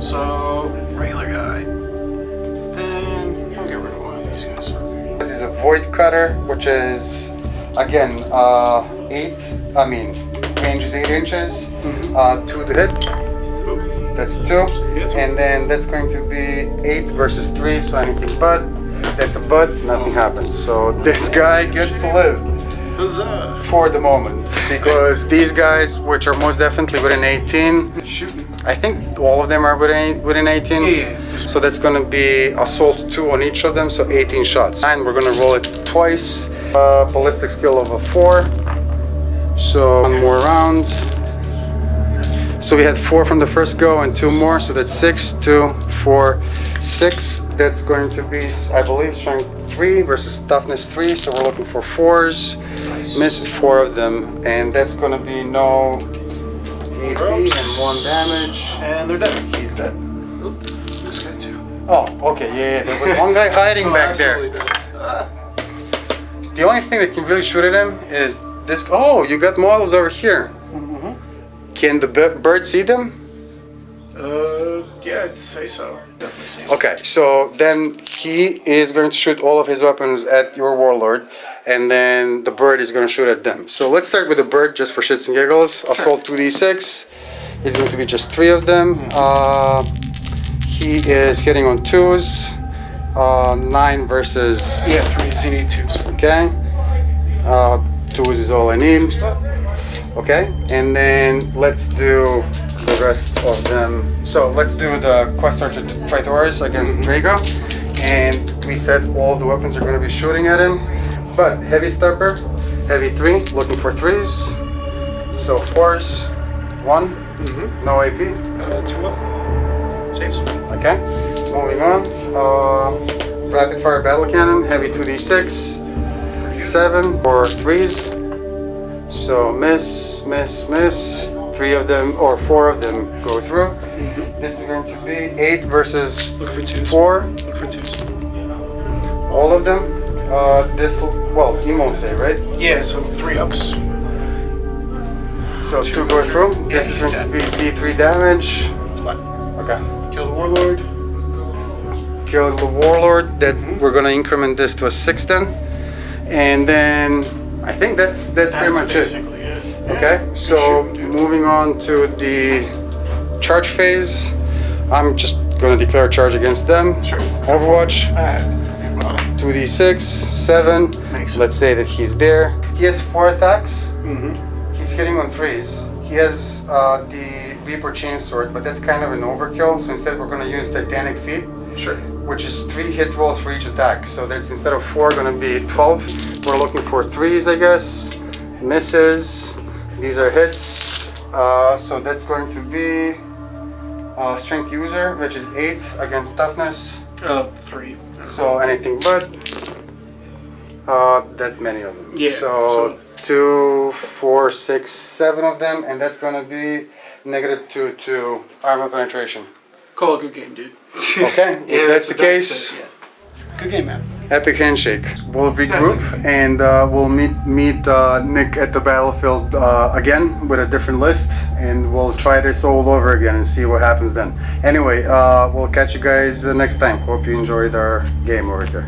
So regular guy, and I'll get rid of one of these guys. This is a Void Cutter, which is again range is 8 inches. 2 to hit. That's a 2. And then that's going to be 8 versus 3, so anything but. That's a but, nothing happens. So this guy gets to live. Huzzah! For the moment. Because these guys, which are most definitely within 18, Shooting. I think all of them are within 18. Yeah. So that's going to be assault 2 on each of them, so 18 shots. And we're going to roll it twice. Ballistic skill of a 4. So 1 more round. So we had 4 from the first go and 2 more, so that's 6, 2, 4, 6. That's going to be, I believe, strength 3 versus toughness 3, so we're looking for 4s. Nice. Missed 4 of them, and that's going to be no AP and 1 damage. And they're dead. He's dead. Oop, this guy too. Oh, okay, yeah, there was one guy hiding back there. The only thing that can really shoot at him is this. Oh, you got models over here. Can the bird see them? Yeah, I'd say so. Definitely see. Okay, so then he is going to shoot all of his weapons at your warlord, and then the bird is going to shoot at them. So let's start with the bird just for shits and giggles. Assault 2d6 is going to be just 3 of them. He is hitting on 2s. 9 versus. Yeah, 3s. You need 2s. Okay. 2s is all I need. Okay, and then let's do the rest of them. So let's do the Quest Search Traitors against Drago. And we said all the weapons are going to be shooting at him. But Heavy Stepper, Heavy 3, looking for 3s. So 4s, 1, no AP. 2 up. Saves. Okay, moving on. Rapid fire battle cannon, heavy 2d6, 7 or 3s. So miss, miss, miss. 3 of them or 4 of them go through. This is going to be 8 versus Look for 2s. 4. Look for 2s. All of them. This, well, you won't say, right? Yeah, so 3 ups. So 2 go through. Yeah, This is he's going to be D3 damage. Spot. Okay. Kill the warlord. Kill the warlord. That we're gonna increment this to a 6 then, and then I think that's pretty much it. basically it. Okay. Yeah, So good shooting, dude. moving on to the charge phase, I'm just gonna declare a charge against them. Sure. Overwatch. Well, 2d6, 7. Makes sense. Let's say that he's there. He has 4 attacks. mm-hmm. He's hitting on 3s. He has the Reaper Chainsword, but that's kind of an overkill. So instead, we're going to use Titanic Feet, Sure. which is 3 hit rolls for each attack. So that's instead of 4, going to be 12. We're looking for 3s, I guess. Misses. These are hits. So that's going to be Strength User, which is 8 against Toughness. 3. So anything but that many of them. Yeah, So so- 2, 4, 6, 7 of them, and that's gonna be -2 to armor penetration. Call it a good game, dude. Okay, if that's the case, yeah. Good game, man. epic handshake. We'll regroup and we'll meet Nick at the battlefield again with a different list, and we'll try this all over again and see what happens then. Anyway, we'll catch you guys next time. Hope you enjoyed our game over here.